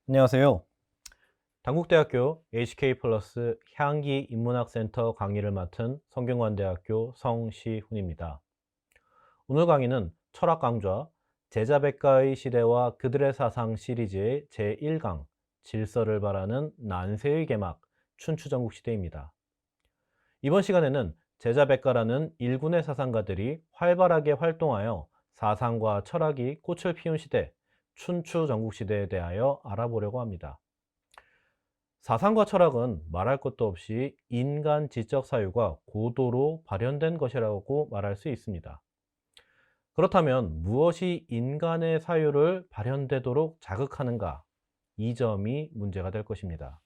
안녕하세요. 당국대학교 HK+ 향기 인문학센터 강의를 맡은 성균관대학교 성시훈입니다. 오늘 강의는 철학 강좌 제자백가의 시대와 그들의 사상 시리즈의 제1강 질서를 바라는 난세의 개막 춘추전국시대입니다. 이번 시간에는 제자백가라는 일군의 사상가들이 활발하게 활동하여 사상과 철학이 꽃을 피운 시대 춘추전국시대에 대하여 알아보려고 합니다. 사상과 철학은 말할 것도 없이 인간 지적 사유가 고도로 발현된 것이라고 말할 수 있습니다. 그렇다면 무엇이 인간의 사유를 발현되도록 자극하는가? 이 점이 문제가 될 것입니다.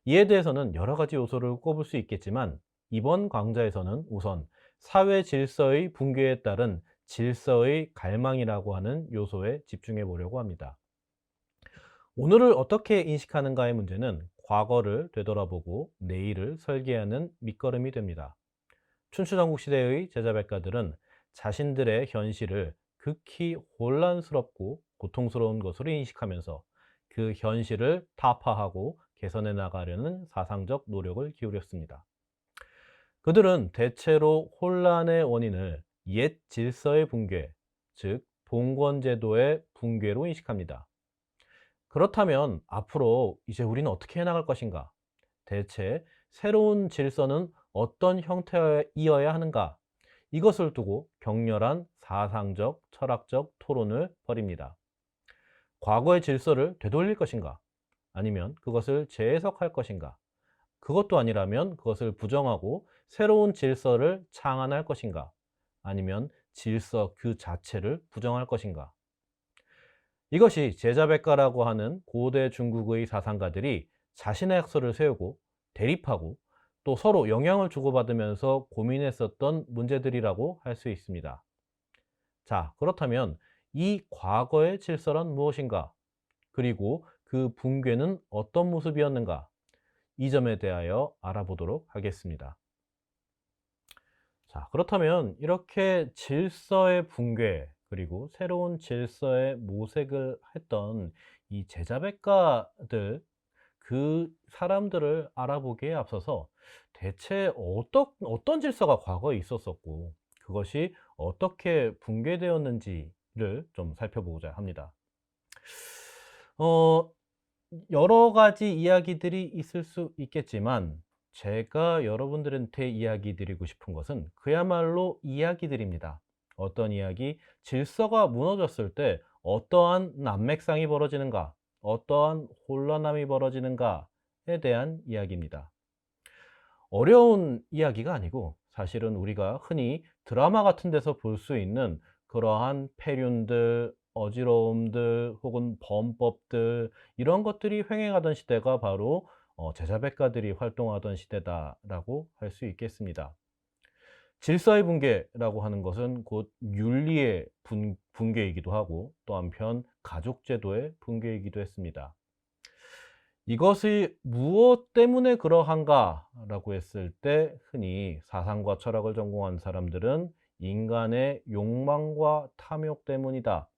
이에 대해서는 여러 가지 요소를 꼽을 수 있겠지만 이번 강좌에서는 우선 사회 질서의 붕괴에 따른 질서의 갈망이라고 하는 요소에 집중해 보려고 합니다. 오늘을 어떻게 인식하는가의 문제는 과거를 되돌아보고 내일을 설계하는 밑거름이 됩니다. 춘추전국 시대의 제자백가들은 자신들의 현실을 극히 혼란스럽고 고통스러운 것으로 인식하면서 그 현실을 타파하고 개선해 나가려는 사상적 노력을 기울였습니다. 그들은 대체로 혼란의 원인을 옛 질서의 붕괴, 즉 봉건제도의 붕괴로 인식합니다. 그렇다면 앞으로 이제 우리는 어떻게 해나갈 것인가? 대체 새로운 질서는 어떤 형태이어야 하는가? 이것을 두고 격렬한 사상적, 철학적 토론을 벌입니다. 과거의 질서를 되돌릴 것인가? 아니면 그것을 재해석할 것인가? 그것도 아니라면 그것을 부정하고 새로운 질서를 창안할 것인가? 아니면 질서 그 자체를 부정할 것인가? 이것이 제자백가라고 하는 고대 중국의 사상가들이 자신의 학설을 세우고 대립하고 또 서로 영향을 주고받으면서 고민했었던 문제들이라고 할 수 있습니다. 자, 그렇다면 이 과거의 질서란 무엇인가? 그리고 그 붕괴는 어떤 모습이었는가? 이 점에 대하여 알아보도록 하겠습니다. 자, 그렇다면 이렇게 질서의 붕괴 그리고 새로운 질서의 모색을 했던 이 제자백가들 그 사람들을 알아보기에 앞서서 대체 어떤 질서가 과거에 있었었고 그것이 어떻게 붕괴되었는지를 좀 살펴보고자 합니다. 어, 여러 가지 이야기들이 있을 수 있겠지만 제가 여러분들한테 이야기 드리고 싶은 것은 그야말로 이야기들입니다. 어떤 이야기? 질서가 무너졌을 때 어떠한 난맥상이 벌어지는가? 어떠한 혼란함이 벌어지는가에 대한 이야기입니다. 어려운 이야기가 아니고 사실은 우리가 흔히 드라마 같은 데서 볼 수 있는 그러한 폐륜들, 어지러움들 혹은 범법들 이런 것들이 횡행하던 시대가 바로 제자백가들이 활동하던 시대다라고 할 수 있겠습니다. 질서의 붕괴라고 하는 것은 곧 윤리의 붕괴이기도 하고 또 한편 가족제도의 붕괴이기도 했습니다. 이것이 무엇 때문에 그러한가라고 했을 때 흔히 사상과 철학을 전공한 사람들은 인간의 욕망과 탐욕 때문이다.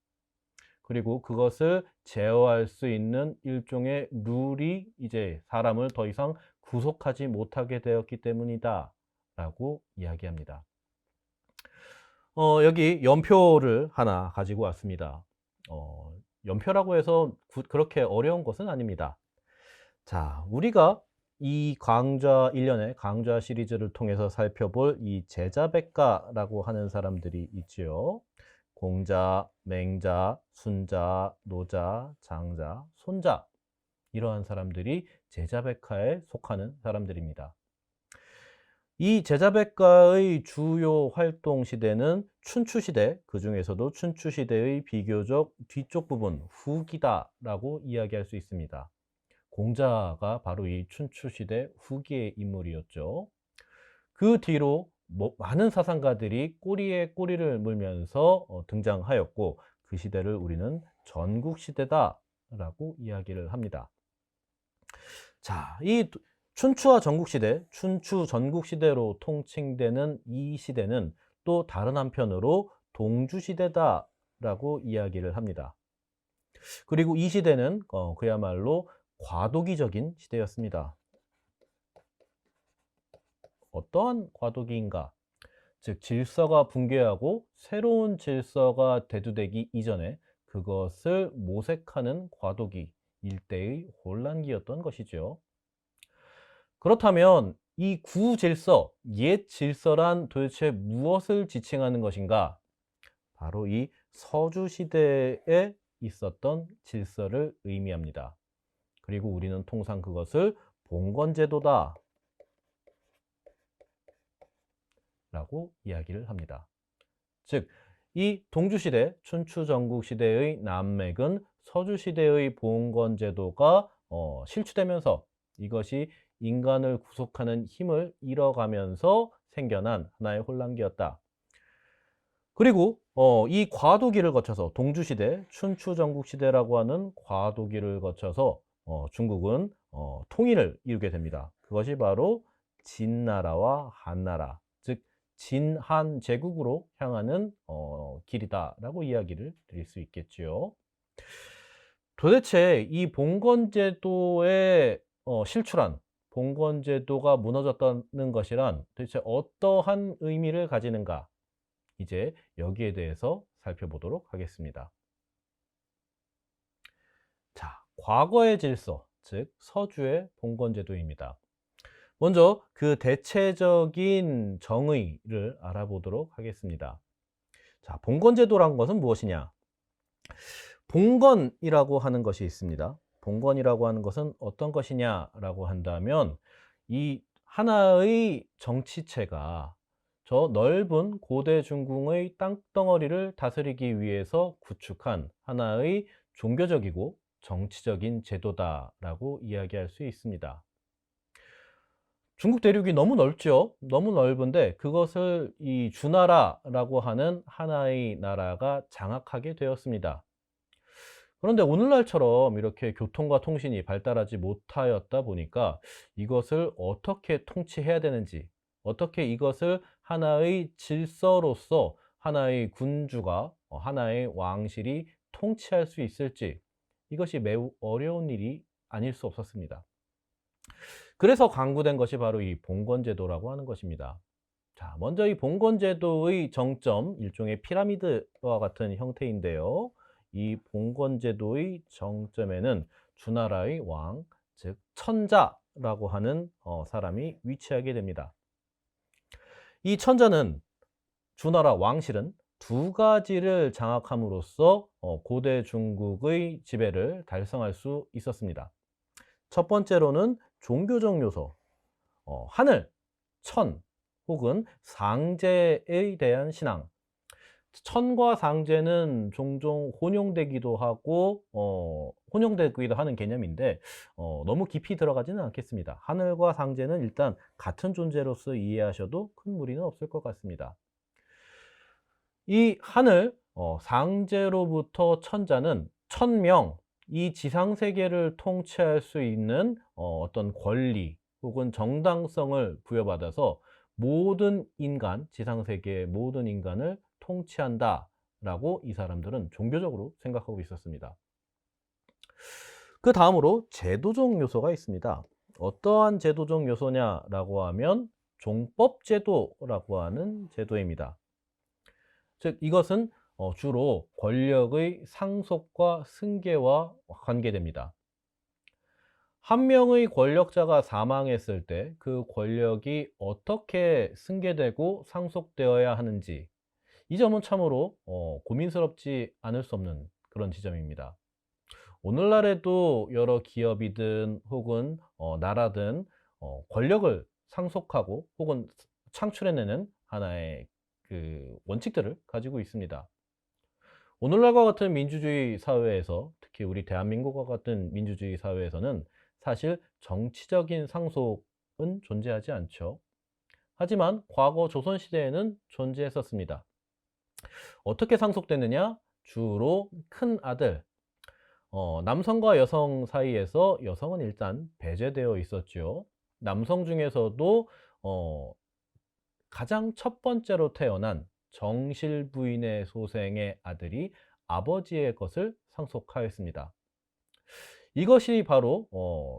그리고 그것을 제어할 수 있는 일종의 룰이 이제 사람을 더 이상 구속하지 못하게 되었기 때문이다. 라고 이야기합니다. 여기 연표를 하나 가지고 왔습니다. 연표라고 해서 그렇게 어려운 것은 아닙니다. 자, 우리가 이 강좌 1년의 강좌 시리즈를 통해서 살펴볼 이 제자백가라고 하는 사람들이 있지요. 공자, 맹자, 순자, 노자, 장자, 손자 이러한 사람들이 제자백가에 속하는 사람들입니다. 이 제자백가의 주요 활동 시대는 춘추시대, 그 중에서도 춘추시대의 비교적 뒤쪽 부분, 후기다라고 이야기할 수 있습니다. 공자가 바로 이 춘추시대 후기의 인물이었죠. 그 뒤로 많은 사상가들이 꼬리에 꼬리를 물면서 등장하였고 그 시대를 우리는 전국시대다라고 이야기를 합니다. 자, 이 춘추와 전국시대, 춘추 전국시대로 통칭되는 이 시대는 또 다른 한편으로 동주시대다라고 이야기를 합니다. 그리고 이 시대는 그야말로 과도기적인 시대였습니다. 어떠한 과도기인가? 즉 질서가 붕괴하고 새로운 질서가 대두되기 이전에 그것을 모색하는 과도기, 일대의 혼란기였던 것이죠. 그렇다면 이 구질서, 옛 질서란 도대체 무엇을 지칭하는 것인가? 바로 이 서주시대에 있었던 질서를 의미합니다. 그리고 우리는 통상 그것을 봉건제도다 라고 이야기를 합니다. 즉, 이 동주시대, 춘추전국시대의 난맥은 서주시대의 봉건제도가 실추되면서 이것이 인간을 구속하는 힘을 잃어가면서 생겨난 하나의 혼란기였다. 그리고 이 과도기를 거쳐서 동주시대, 춘추전국시대라고 하는 과도기를 거쳐서 중국은 통일을 이루게 됩니다. 그것이 바로 진나라와 한나라, 즉 진한 제국으로 향하는 길이다라고 이야기를 드릴 수 있겠지요. 도대체 이 봉건제도의 실추란, 봉건제도가 무너졌다는 것이란 도대체 어떠한 의미를 가지는가? 이제 여기에 대해서 살펴보도록 하겠습니다. 자, 과거의 질서, 즉 서주의 봉건제도입니다. 먼저 그 대체적인 정의를 알아보도록 하겠습니다. 자, 봉건제도란 것은 무엇이냐? 봉건이라고 하는 것이 있습니다. 봉건이라고 하는 것은 어떤 것이냐라고 한다면 이 하나의 정치체가 저 넓은 고대 중궁의 땅덩어리를 다스리기 위해서 구축한 하나의 종교적이고 정치적인 제도다라고 이야기할 수 있습니다. 중국 대륙이 너무 넓죠. 너무 넓은데 그것을 이 주나라라고 하는 하나의 나라가 장악하게 되었습니다. 그런데 오늘날처럼 이렇게 교통과 통신이 발달하지 못하였다 보니까 이것을 어떻게 통치해야 되는지, 어떻게 이것을 하나의 질서로서 하나의 군주가, 하나의 왕실이 통치할 수 있을지, 이것이 매우 어려운 일이 아닐 수 없었습니다. 그래서 강구된 것이 바로 이 봉건제도라고 하는 것입니다. 자, 먼저 이 봉건제도의 정점, 일종의 피라미드와 같은 형태인데요. 이 봉건제도의 정점에는 주나라의 왕, 즉 천자라고 하는 사람이 위치하게 됩니다. 이 천자는, 주나라 왕실은 두 가지를 장악함으로써 고대 중국의 지배를 달성할 수 있었습니다. 첫 번째로는 종교적 요소, 하늘, 천 혹은 상제에 대한 신앙. 천과 상제는 종종 혼용되기도 하고 혼용되기도 하는 개념인데 너무 깊이 들어가지는 않겠습니다. 하늘과 상제는 일단 같은 존재로서 이해하셔도 큰 무리는 없을 것 같습니다. 이 하늘, 상제로부터 천자는 천명, 이 지상세계를 통치할 수 있는 어떤 권리 혹은 정당성을 부여받아서 모든 인간, 지상세계의 모든 인간을 통치한다 라고 이 사람들은 종교적으로 생각하고 있었습니다. 그 다음으로 제도적 요소가 있습니다. 어떠한 제도적 요소냐라고 하면 종법제도라고 하는 제도입니다. 즉 이것은 주로 권력의 상속과 승계와 관계됩니다. 한 명의 권력자가 사망했을 때 그 권력이 어떻게 승계되고 상속되어야 하는지, 이 점은 참으로 고민스럽지 않을 수 없는 그런 지점입니다. 오늘날에도 여러 기업이든 혹은 나라든 권력을 상속하고 혹은 창출해내는 하나의 그 원칙들을 가지고 있습니다. 오늘날과 같은 민주주의 사회에서, 특히 우리 대한민국과 같은 민주주의 사회에서는 사실 정치적인 상속은 존재하지 않죠. 하지만 과거 조선시대에는 존재했었습니다. 어떻게 상속되느냐? 주로 큰 아들, 남성과 여성 사이에서 여성은 일단 배제되어 있었죠. 남성 중에서도 가장 첫 번째로 태어난 정실 부인의 소생의 아들이 아버지의 것을 상속하였습니다. 이것이 바로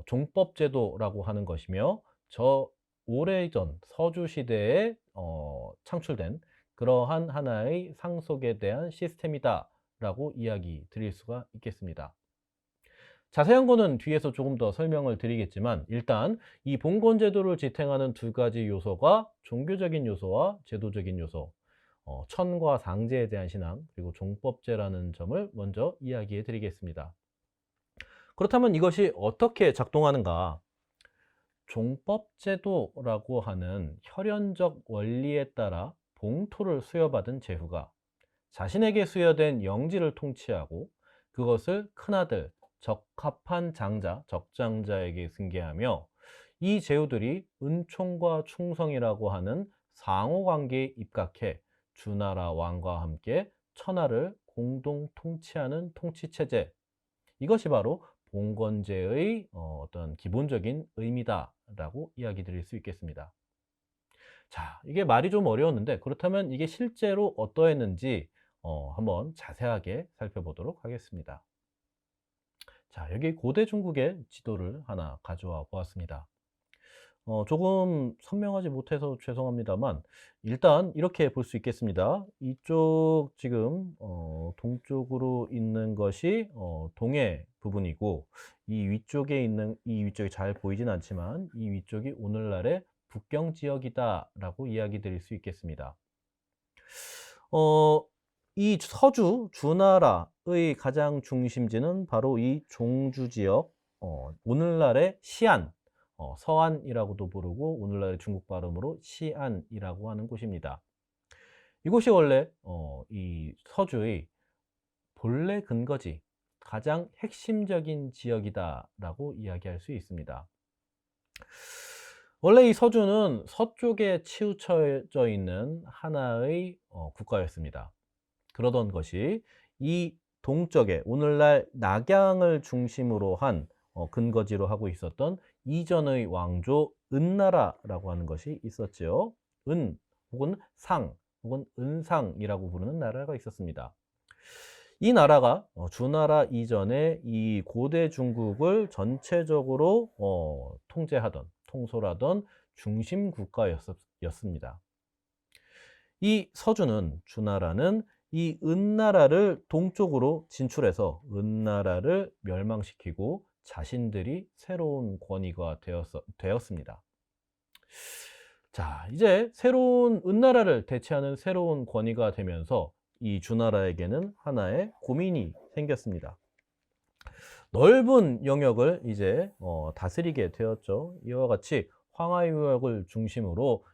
종법제도라고 하는 것이며, 저 오래전 서주 시대에 창출된 그러한 하나의 상속에 대한 시스템이다라고 이야기 드릴 수가 있겠습니다. 자세한 거는 뒤에서 조금 더 설명을 드리겠지만, 일단 이 봉건제도를 지탱하는 두 가지 요소가 종교적인 요소와 제도적인 요소, 천과 상제에 대한 신앙, 그리고 종법제라는 점을 먼저 이야기해 드리겠습니다. 그렇다면 이것이 어떻게 작동하는가? 종법제도라고 하는 혈연적 원리에 따라 봉토를 수여받은 제후가 자신에게 수여된 영지를 통치하고 그것을 큰아들, 적합한 장자, 적장자에게 승계하며, 이 제후들이 은총과 충성이라고 하는 상호관계에 입각해 주나라 왕과 함께 천하를 공동 통치하는 통치체제, 이것이 바로 봉건제의 어떤 기본적인 의미다라고 이야기 드릴 수 있겠습니다. 자, 이게 말이 좀 어려웠는데, 그렇다면 이게 실제로 어떠했는지 한번 자세하게 살펴보도록 하겠습니다. 자, 여기 고대 중국의 지도를 하나 가져와 보았습니다. 조금 선명하지 못해서 죄송합니다만, 일단 이렇게 볼 수 있겠습니다. 이쪽 지금 동쪽으로 있는 것이 동해 부분이고, 이 위쪽에 있는, 이 위쪽이 잘 보이진 않지만 이 위쪽이 오늘날의 북경 지역이다라고 이야기 드릴 수 있겠습니다. 이 서주 주나라의 가장 중심지는 바로 이 종주 지역, 오늘날의 시안, 서안이라고도 부르고 오늘날의 중국 발음으로 시안이라고 하는 곳입니다. 이곳이 원래 이 서주의 본래 근거지, 가장 핵심적인 지역이다라고 이야기할 수 있습니다. 원래 이 서주는 서쪽에 치우쳐져 있는 하나의 국가였습니다. 그러던 것이 이 동쪽에 오늘날 낙양을 중심으로 한 근거지로 하고 있었던 이전의 왕조 은나라라고 하는 것이 있었죠. 은 혹은 상 혹은 은상이라고 부르는 나라가 있었습니다. 이 나라가 주나라 이전에 이 고대 중국을 전체적으로 통제하던, 통솔하던 중심 국가였습니다. 이 서주는, 주나라는 이 은나라를 동쪽으로 진출해서 은나라를 멸망시키고 자신들이 새로운 권위가 되었습니다. 자, 이제 새로운 은나라를 대체하는 새로운 권위가 되면서 이 주나라에게는 하나의 고민이 생겼습니다. 넓은 영역을 이제 다스리게 되었죠. 이와 같이 황하유역을 중심으로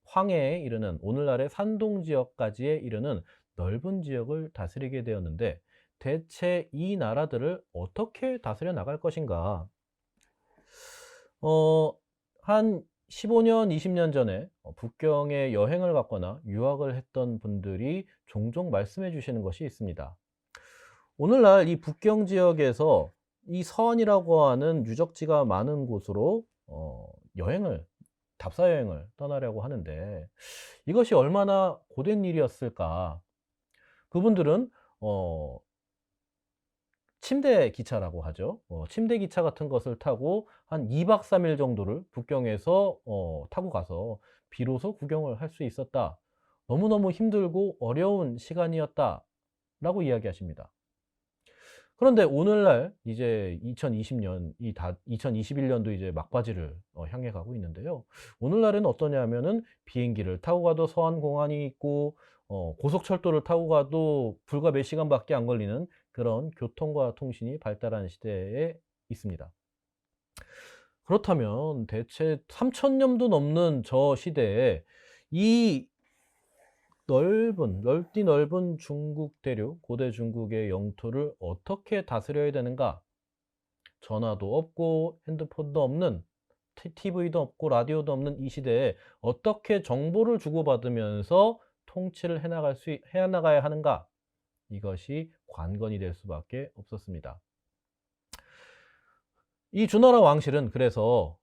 황해에 이르는, 오늘날의 산동 지역까지에 이르는 넓은 지역을 다스리게 되었는데, 대체 이 나라들을 어떻게 다스려 나갈 것인가? 한 15년, 20년 전에 북경에 여행을 갔거나 유학을 했던 분들이 종종 말씀해 주시는 것이 있습니다. 오늘날 이 북경 지역에서 이 서안이라고 하는 유적지가 많은 곳으로 답사 여행을 떠나려고 하는데, 이것이 얼마나 고된 일이었을까? 그분들은 침대 기차라고 하죠. 침대 기차 같은 것을 타고 한 2박 3일 정도를 북경에서 타고 가서 비로소 구경을 할 수 있었다. 너무너무 힘들고 어려운 시간이었다라고 이야기하십니다. 그런데 오늘날 이제 2020년, 2021년도 이제 막바지를 향해 가고 있는데요. 오늘날은 어떠냐면은 비행기를 타고 가도 서안공항이 있고, 고속철도를 타고 가도 불과 몇 시간밖에 안 걸리는 그런 교통과 통신이 발달한 시대에 있습니다. 그렇다면 대체 3,000년도 넘는 저 시대에 이 넓디 넓은 중국 대륙, 고대 중국의 영토를 어떻게 다스려야 되는가? 전화도 없고 핸드폰도 없는, TV도 없고 라디오도 없는 이 시대에 어떻게 정보를 주고받으면서 통치를 해나가야 하는가? 이것이 관건이 될 수밖에 없었습니다. 이 주나라 왕실은 그래서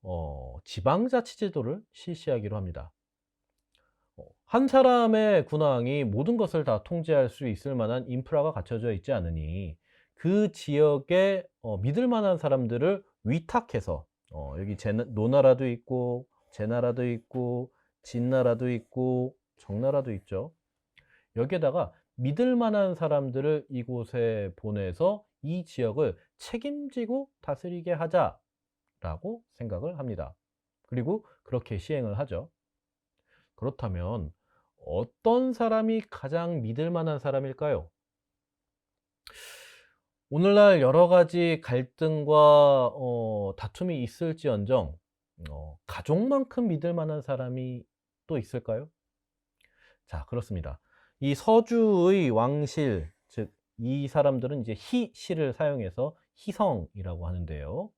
지방자치제도를 실시하기로 합니다. 한 사람의 군왕이 모든 것을 다 통제할 수 있을 만한 인프라가 갖춰져 있지 않으니 그 지역에 믿을 만한 사람들을 위탁해서 여기 노나라도 있고 제나라도 있고 진나라도 있고 정나라도 있죠. 여기에다가 믿을 만한 사람들을 이곳에 보내서 이 지역을 책임지고 다스리게 하자라고 생각을 합니다. 그리고 그렇게 시행을 하죠. 그렇다면 어떤 사람이 가장 믿을 만한 사람일까요? 오늘날 여러 가지 갈등과 다툼이 있을지언정 가족만큼 믿을 만한 사람이 또 있을까요? 자, 그렇습니다. 이 서주의 왕실, 즉 이 사람들은 이제 희실을 사용해서 희성이라고 하는데요.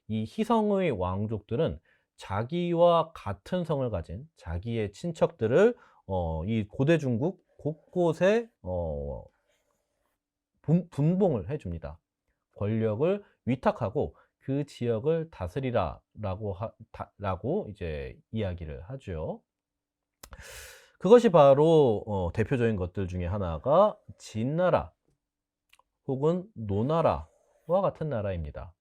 이 희성의 왕족들은 자기와 같은 성을 가진 자기의 친척들을 이 고대 중국 곳곳에 분봉을 해 줍니다. 권력을 위탁하고 그 지역을 다스리라라고 이제 이야기를 하죠. 그것이 바로 대표적인 것들 중에 하나가 진나라 혹은 노나라와 같은 나라입니다.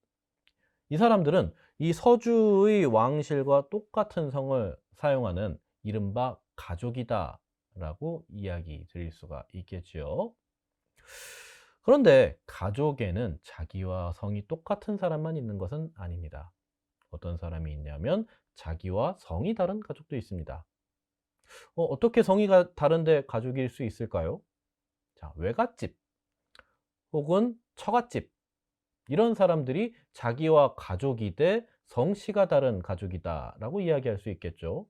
이 사람들은 이 서주의 왕실과 똑같은 성을 사용하는 이른바 가족이다라고 이야기 드릴 수가 있겠지요. 그런데 가족에는 자기와 성이 똑같은 사람만 있는 것은 아닙니다. 어떤 사람이 있냐면 자기와 성이 다른 가족도 있습니다. 어떻게 성이가 다른데 가족일 수 있을까요? 자, 외갓집 혹은 처갓집 이런 사람들이 자기와 가족이 돼 성씨가 다른 가족이다라고 이야기할 수 있겠죠.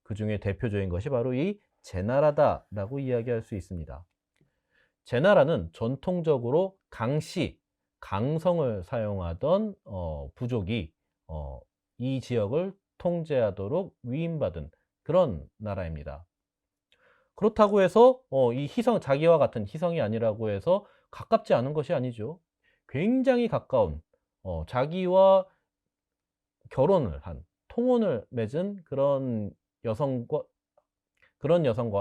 그 중에 대표적인 것이 바로 이 제나라다라고 이야기할 수 있습니다. 제나라는 전통적으로 강씨, 강성을 사용하던 부족이 이 지역을 통제하도록 위임받은 그런 나라입니다. 그렇다고 해서 이 희성, 자기와 같은 희성이 아니라고 해서 가깝지 않은 것이 아니죠. 굉장히 가까운 자기와 결혼을 한 통혼을 맺은 그런 여성과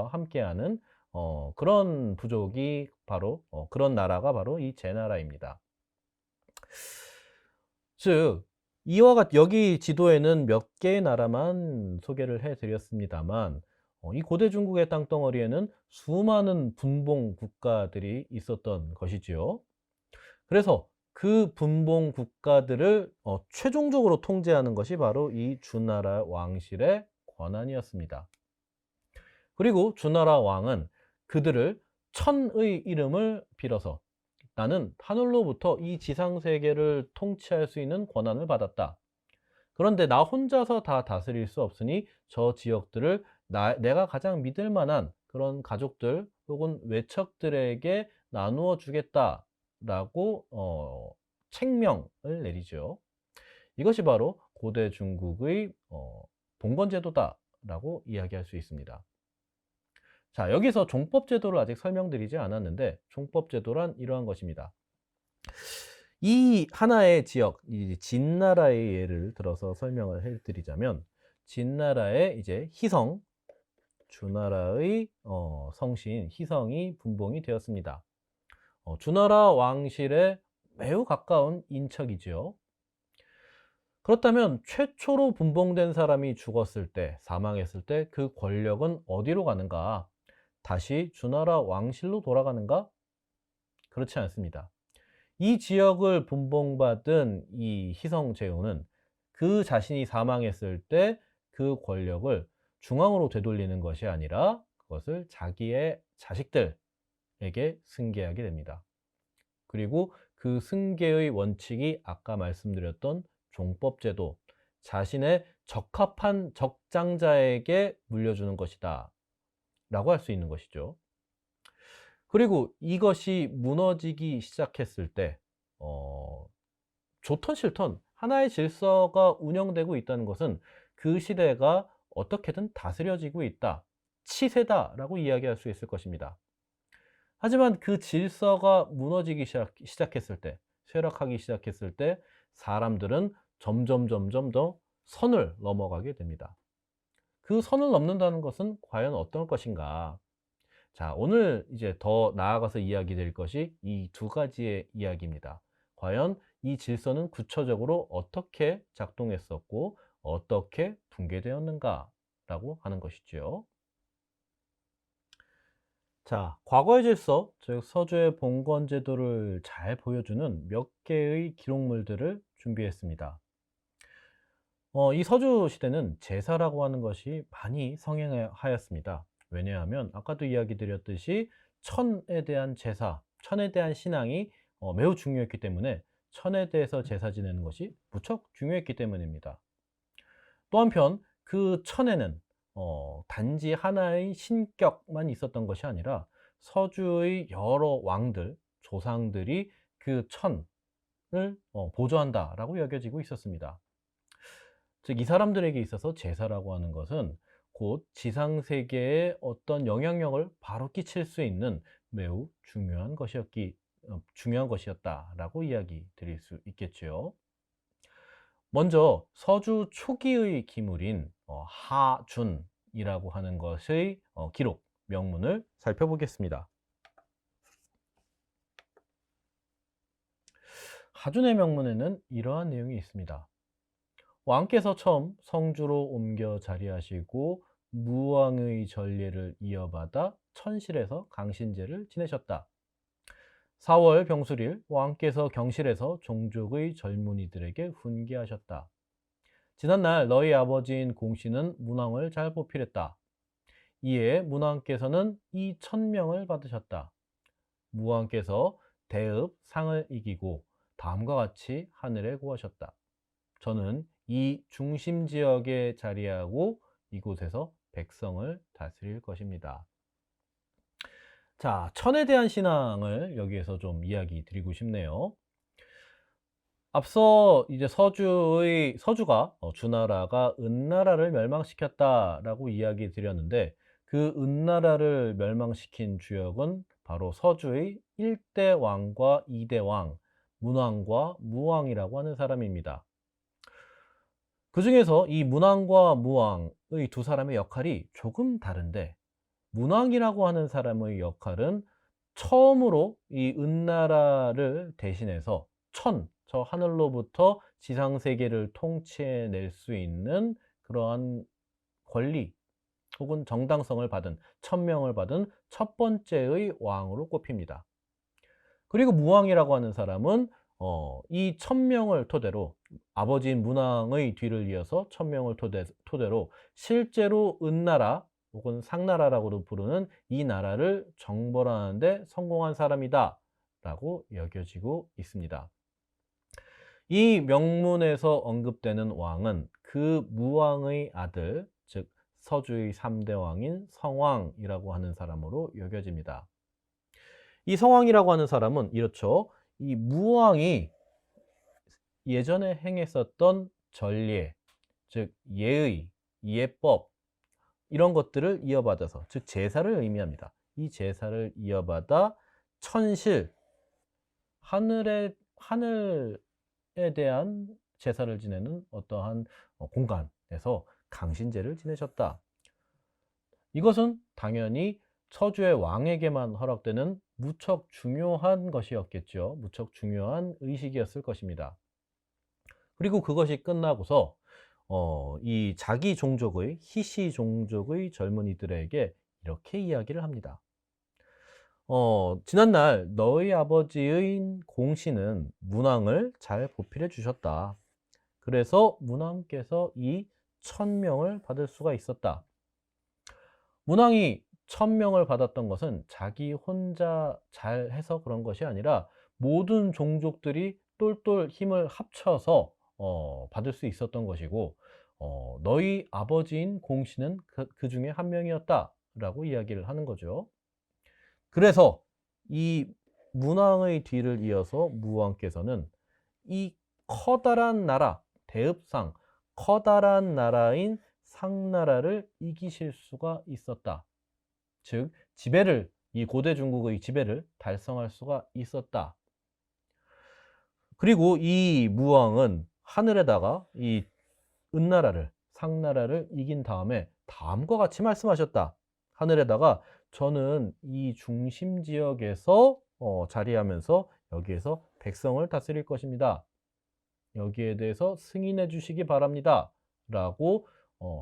함께하는 그런 부족이 바로 그런 나라가 바로 이 제나라입니다. 즉 여기 지도에는 몇 개의 나라만 소개를 해 드렸습니다만 이 고대 중국의 땅덩어리에는 수많은 분봉 국가들이 있었던 것이지요. 그래서 그 분봉 국가들을 최종적으로 통제하는 것이 바로 이 주나라 왕실의 권한이었습니다. 그리고 주나라 왕은 그들을 천의 이름을 빌어서 나는 하늘로부터 이 지상 세계를 통치할 수 있는 권한을 받았다. 그런데 나 혼자서 다 다스릴 수 없으니 저 지역들을 내가 가장 믿을 만한 그런 가족들 혹은 외척들에게 나누어 주겠다라고 책명을 내리죠. 이것이 바로 고대 중국의 봉건제도다라고 이야기할 수 있습니다. 자, 여기서 종법제도를 아직 설명드리지 않았는데 종법제도란 이러한 것입니다. 이 하나의 지역, 이 진나라의 예를 들어서 설명을 해드리자면 진나라의 이제 희성, 주나라의 성신 희성이 분봉이 되었습니다. 주나라 왕실에 매우 가까운 인척이지요. 그렇다면 최초로 분봉된 사람이 죽었을 때, 사망했을 때 그 권력은 어디로 가는가? 다시 주나라 왕실로 돌아가는가? 그렇지 않습니다. 이 지역을 분봉받은 이 희성제후는 그 자신이 사망했을 때 그 권력을 중앙으로 되돌리는 것이 아니라 그것을 자기의 자식들에게 승계하게 됩니다. 그리고 그 승계의 원칙이 아까 말씀드렸던 종법제도, 자신의 적합한 적장자에게 물려주는 것이다 라고 할 수 있는 것이죠. 그리고 이것이 무너지기 시작했을 때 좋든 싫든 하나의 질서가 운영되고 있다는 것은 그 시대가 어떻게든 다스려지고 있다, 치세다라고 이야기할 수 있을 것입니다. 하지만 그 질서가 무너지기 시작했을 때, 쇠락하기 시작했을 때 사람들은 점점 더 선을 넘어가게 됩니다. 그 선을 넘는다는 것은 과연 어떤 것인가? 자, 오늘 이제 더 나아가서 이야기 될 것이 이 두 가지의 이야기입니다. 과연 이 질서는 구체적으로 어떻게 작동했었고 어떻게 붕괴되었는가라고 하는 것이죠. 자, 과거의 질서, 즉 서주의 봉건 제도를 잘 보여주는 몇 개의 기록물들을 준비했습니다. 이 서주 시대는 제사라고 하는 것이 많이 성행하였습니다. 왜냐하면 아까도 이야기 드렸듯이 천에 대한 제사, 천에 대한 신앙이 매우 중요했기 때문에 천에 대해서 제사 지내는 것이 무척 중요했기 때문입니다. 또 한편 그 천에는 단지 하나의 신격만 있었던 것이 아니라 서주의 여러 왕들, 조상들이 그 천을 보조한다라고 여겨지고 있었습니다. 즉 이 사람들에게 있어서 제사라고 하는 것은 곧 지상세계에 어떤 영향력을 바로 끼칠 수 있는 매우 중요한 것이었다라고 이야기 드릴 수 있겠죠. 먼저 서주 초기의 기물인 하준이라고 하는 것의 기록, 명문을 살펴보겠습니다. 하준의 명문에는 이러한 내용이 있습니다. 왕께서 처음 성주로 옮겨 자리하시고 무왕의 전례를 이어받아 천실에서 강신제를 지내셨다. 4월 병술일 왕께서 경실에서 종족의 젊은이들에게 훈계하셨다. 지난날 너희 아버지인 공씨는 문왕을 잘 보필했다. 이에 문왕께서는 이 천명을 받으셨다. 무왕께서 대읍 상을 이기고 다음과 같이 하늘에 구하셨다. 저는 이 중심 지역에 자리하고 이곳에서 백성을 다스릴 것입니다. 자, 천에 대한 신앙을 여기에서 좀 이야기 드리고 싶네요. 앞서 이제 서주가 주나라가 은나라를 멸망시켰다라고 이야기 드렸는데 그 은나라를 멸망시킨 주역은 바로 서주의 1대 왕과 2대 왕, 문왕과 무왕이라고 하는 사람입니다. 그 중에서 이 문왕과 무왕의 두 사람의 역할이 조금 다른데 문왕이라고 하는 사람의 역할은 처음으로 이 은나라를 대신해서 저 하늘로부터 지상세계를 통치해낼 수 있는 그러한 권리 혹은 정당성을 받은 천명을 받은 첫 번째의 왕으로 꼽힙니다. 그리고 무왕이라고 하는 사람은 이 천명을 토대로 아버지인 문왕의 뒤를 이어서 천명을 토대로 실제로 은나라 혹은 상나라라고도 부르는 이 나라를 정벌하는 데 성공한 사람이다 라고 여겨지고 있습니다. 이 명문에서 언급되는 왕은 그 무왕의 아들, 즉 서주의 3대 왕인 성왕이라고 하는 사람으로 여겨집니다. 이 성왕이라고 하는 사람은 이렇죠. 이 무왕이 예전에 행했었던 전례, 즉 예의, 예법 이런 것들을 이어받아서, 즉 제사를 의미합니다. 이 제사를 이어받아 천실, 하늘에 대한 제사를 지내는 어떠한 공간에서 강신제를 지내셨다. 이것은 당연히 서주의 왕에게만 허락되는 무척 중요한 것이었겠죠. 무척 중요한 의식이었을 것입니다. 그리고 그것이 끝나고서 이 자기 종족의 히시 종족의 젊은이들에게 이렇게 이야기를 합니다. 지난날 너희 아버지의 공씨는 문왕을 잘 보필해 주셨다. 그래서 문왕께서 이 천명을 받을 수가 있었다. 문왕이 천명을 받았던 것은 자기 혼자 잘해서 그런 것이 아니라 모든 종족들이 똘똘 힘을 합쳐서 받을 수 있었던 것이고 너희 아버지인 공씨는 그 중에 한 명이었다 라고 이야기를 하는 거죠. 그래서 이 문왕의 뒤를 이어서 무왕께서는 이 커다란 나라, 대읍상, 커다란 나라인 상나라를 이기실 수가 있었다. 즉, 이 고대 중국의 지배를 달성할 수가 있었다. 그리고 이 무왕은 하늘에다가 이 은나라를, 상나라를 이긴 다음에 다음과 같이 말씀하셨다. 하늘에다가 저는 이 중심 지역에서 자리하면서 여기에서 백성을 다스릴 것입니다. 여기에 대해서 승인해 주시기 바랍니다. 라고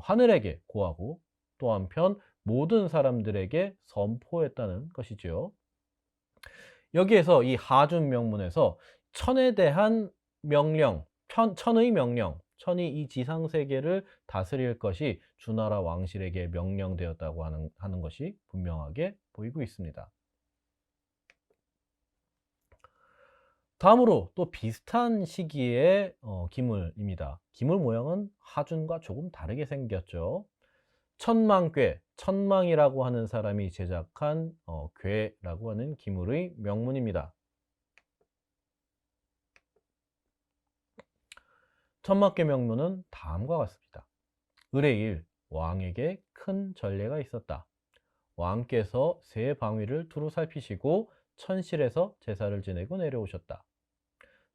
하늘에게 고하고 또 한편 모든 사람들에게 선포했다는 것이죠. 여기에서 이 하준 명문에서 천에 대한 명령, 천의 명령, 천이 이 지상 세계를 다스릴 것이 주나라 왕실에게 명령되었다고 하는 것이 분명하게 보이고 있습니다. 다음으로 또 비슷한 시기의 기물입니다. 기물 모양은 하준과 조금 다르게 생겼죠. 천망괴, 천망이라고 하는 사람이 제작한 괴라고 하는 기물의 명문입니다. 천망괴 명문은 다음과 같습니다. 의뢰일, 왕에게 큰 전례가 있었다. 왕께서 새 방위를 두루 살피시고 천실에서 제사를 지내고 내려오셨다.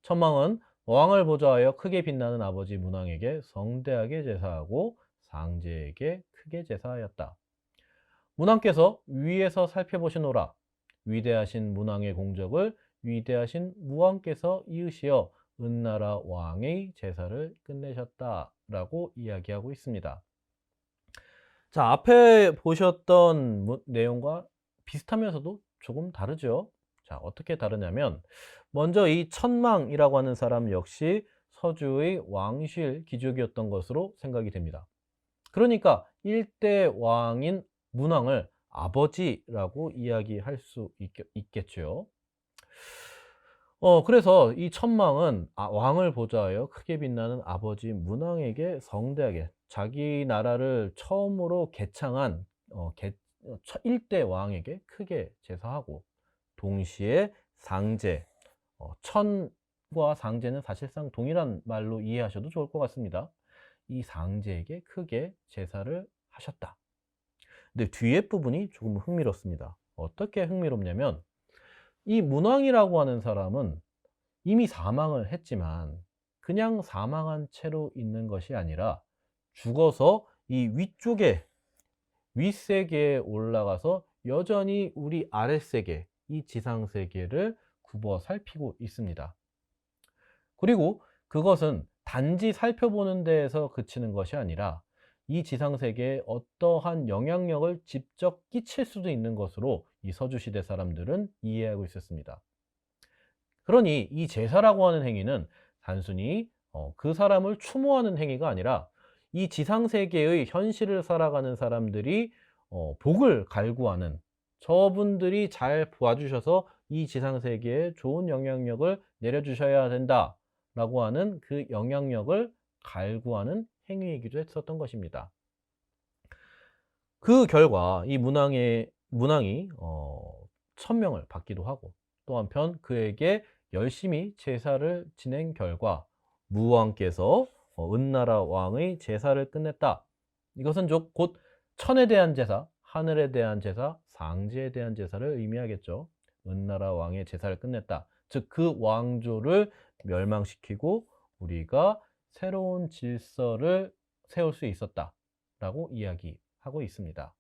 천망은 왕을 보좌하여 크게 빛나는 아버지 문왕에게 성대하게 제사하고 상제에게 크게 제사하였다. 문왕께서 위에서 살펴보시노라. 위대하신 문왕의 공적을 위대하신 무왕께서 이으시어 은나라 왕의 제사를 끝내셨다. 라고 이야기하고 있습니다. 자, 앞에 보셨던 내용과 비슷하면서도 조금 다르죠. 자, 어떻게 다르냐면 먼저 이 천망이라고 하는 사람 역시 서주의 왕실 귀족이었던 것으로 생각이 됩니다. 그러니까 일대 왕인 문왕을 아버지라고 이야기할 수 있겠죠. 그래서 이 천망은 왕을 보좌하여 크게 빛나는 아버지 문왕에게 성대하게 자기 나라를 처음으로 개창한 일대 왕에게 크게 제사하고 동시에 상제, 천과 상제는 사실상 동일한 말로 이해하셔도 좋을 것 같습니다. 이 상제에게 크게 제사를 하셨다. 근데 뒤에 부분이 조금 흥미롭습니다. 어떻게 흥미롭냐면 이 문왕이라고 하는 사람은 이미 사망을 했지만 그냥 사망한 채로 있는 것이 아니라 죽어서 이 위쪽에 윗세계에 올라가서 여전히 우리 아랫세계, 이 지상세계를 굽어 살피고 있습니다. 그리고 그것은 단지 살펴보는 데에서 그치는 것이 아니라 이 지상세계에 어떠한 영향력을 직접 끼칠 수도 있는 것으로 이 서주시대 사람들은 이해하고 있었습니다. 그러니 이 제사라고 하는 행위는 단순히 그 사람을 추모하는 행위가 아니라 이 지상세계의 현실을 살아가는 사람들이 복을 갈구하는 저분들이 잘 도와주셔서 이 지상세계에 좋은 영향력을 내려주셔야 된다라고 하는 그 영향력을 갈구하는 행위이기도 했었던 것입니다. 그 결과 이 문왕이 천명을 받기도 하고 또 한편 그에게 열심히 제사를 지낸 결과 무왕께서 은나라 왕의 제사를 끝냈다. 이것은 곧 천에 대한 제사, 하늘에 대한 제사, 상제에 대한 제사를 의미하겠죠. 은나라 왕의 제사를 끝냈다. 즉 그 왕조를 멸망시키고 우리가 새로운 질서를 세울 수 있었다라고 이야기하고 있습니다.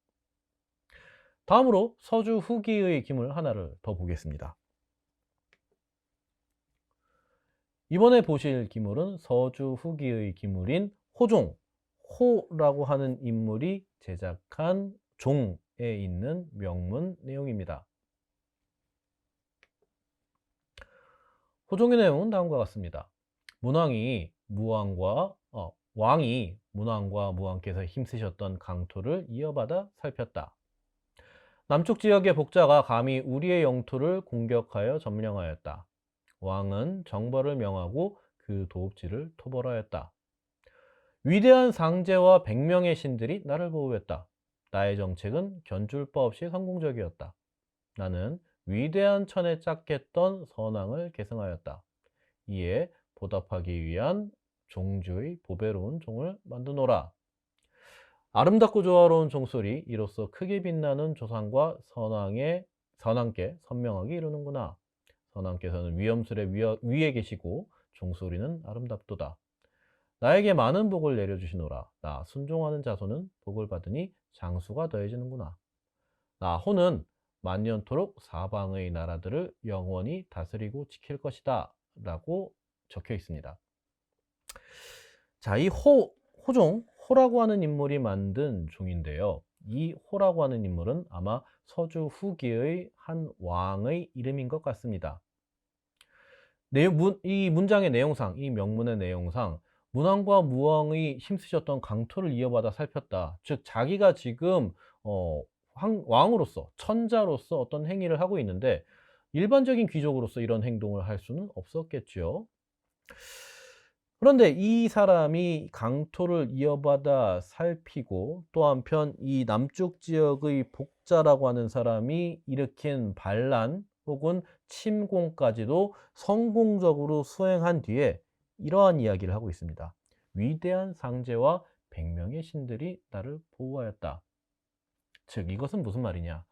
다음으로 서주 후기의 기물 하나를 더 보겠습니다. 이번에 보실 기물은 서주 후기의 기물인 호종, 호라고 하는 인물이 제작한 종에 있는 명문 내용입니다. 호종의 내용은 다음과 같습니다. 왕이 문왕과 무왕께서 힘쓰셨던 강토를 이어받아 살폈다. 남쪽 지역의 복자가 감히 우리의 영토를 공격하여 점령하였다. 왕은 정벌을 명하고 그 도읍지를 토벌하였다. 위대한 상제와 100명의 신들이 나를 보호했다. 나의 정책은 견줄 바 없이 성공적이었다. 나는 위대한 천에 짝했던 선왕을 계승하였다. 이에 보답하기 위한 종주의 보배로운 종을 만드노라. 아름답고 조화로운 종소리, 이로써 크게 빛나는 조상과 선왕께 선명하게 이루는구나. 선왕께서는 위엄술의 위에 계시고 종소리는 아름답도다. 나에게 많은 복을 내려주시노라. 나 순종하는 자손은 복을 받으니 장수가 더해지는구나. 나 호는 만년토록 사방의 나라들을 영원히 다스리고 지킬 것이다. 라고 적혀 있습니다. 자, 이 호종, 호라고 하는 인물이 만든 종인데요. 이 호라고 하는 인물은 아마 서주 후기의 한 왕의 이름인 것 같습니다. 이 문장의 내용상, 이 명문의 내용상 문왕과 무왕의 힘쓰셨던 강토를 이어받아 살폈다. 즉 자기가 지금 왕으로서, 천자로서 어떤 행위를 하고 있는데 일반적인 귀족으로서 이런 행동을 할 수는 없었겠죠. 그런데 이 사람이 강토를 이어받아 살피고 또 한편 이 남쪽 지역의 복자라고 하는 사람이 일으킨 반란 혹은 침공까지도 성공적으로 수행한 뒤에 이러한 이야기를 하고 있습니다. 위대한 상제와 100명의 신들이 나를 보호하였다. 즉 이것은 무슨 말이냐?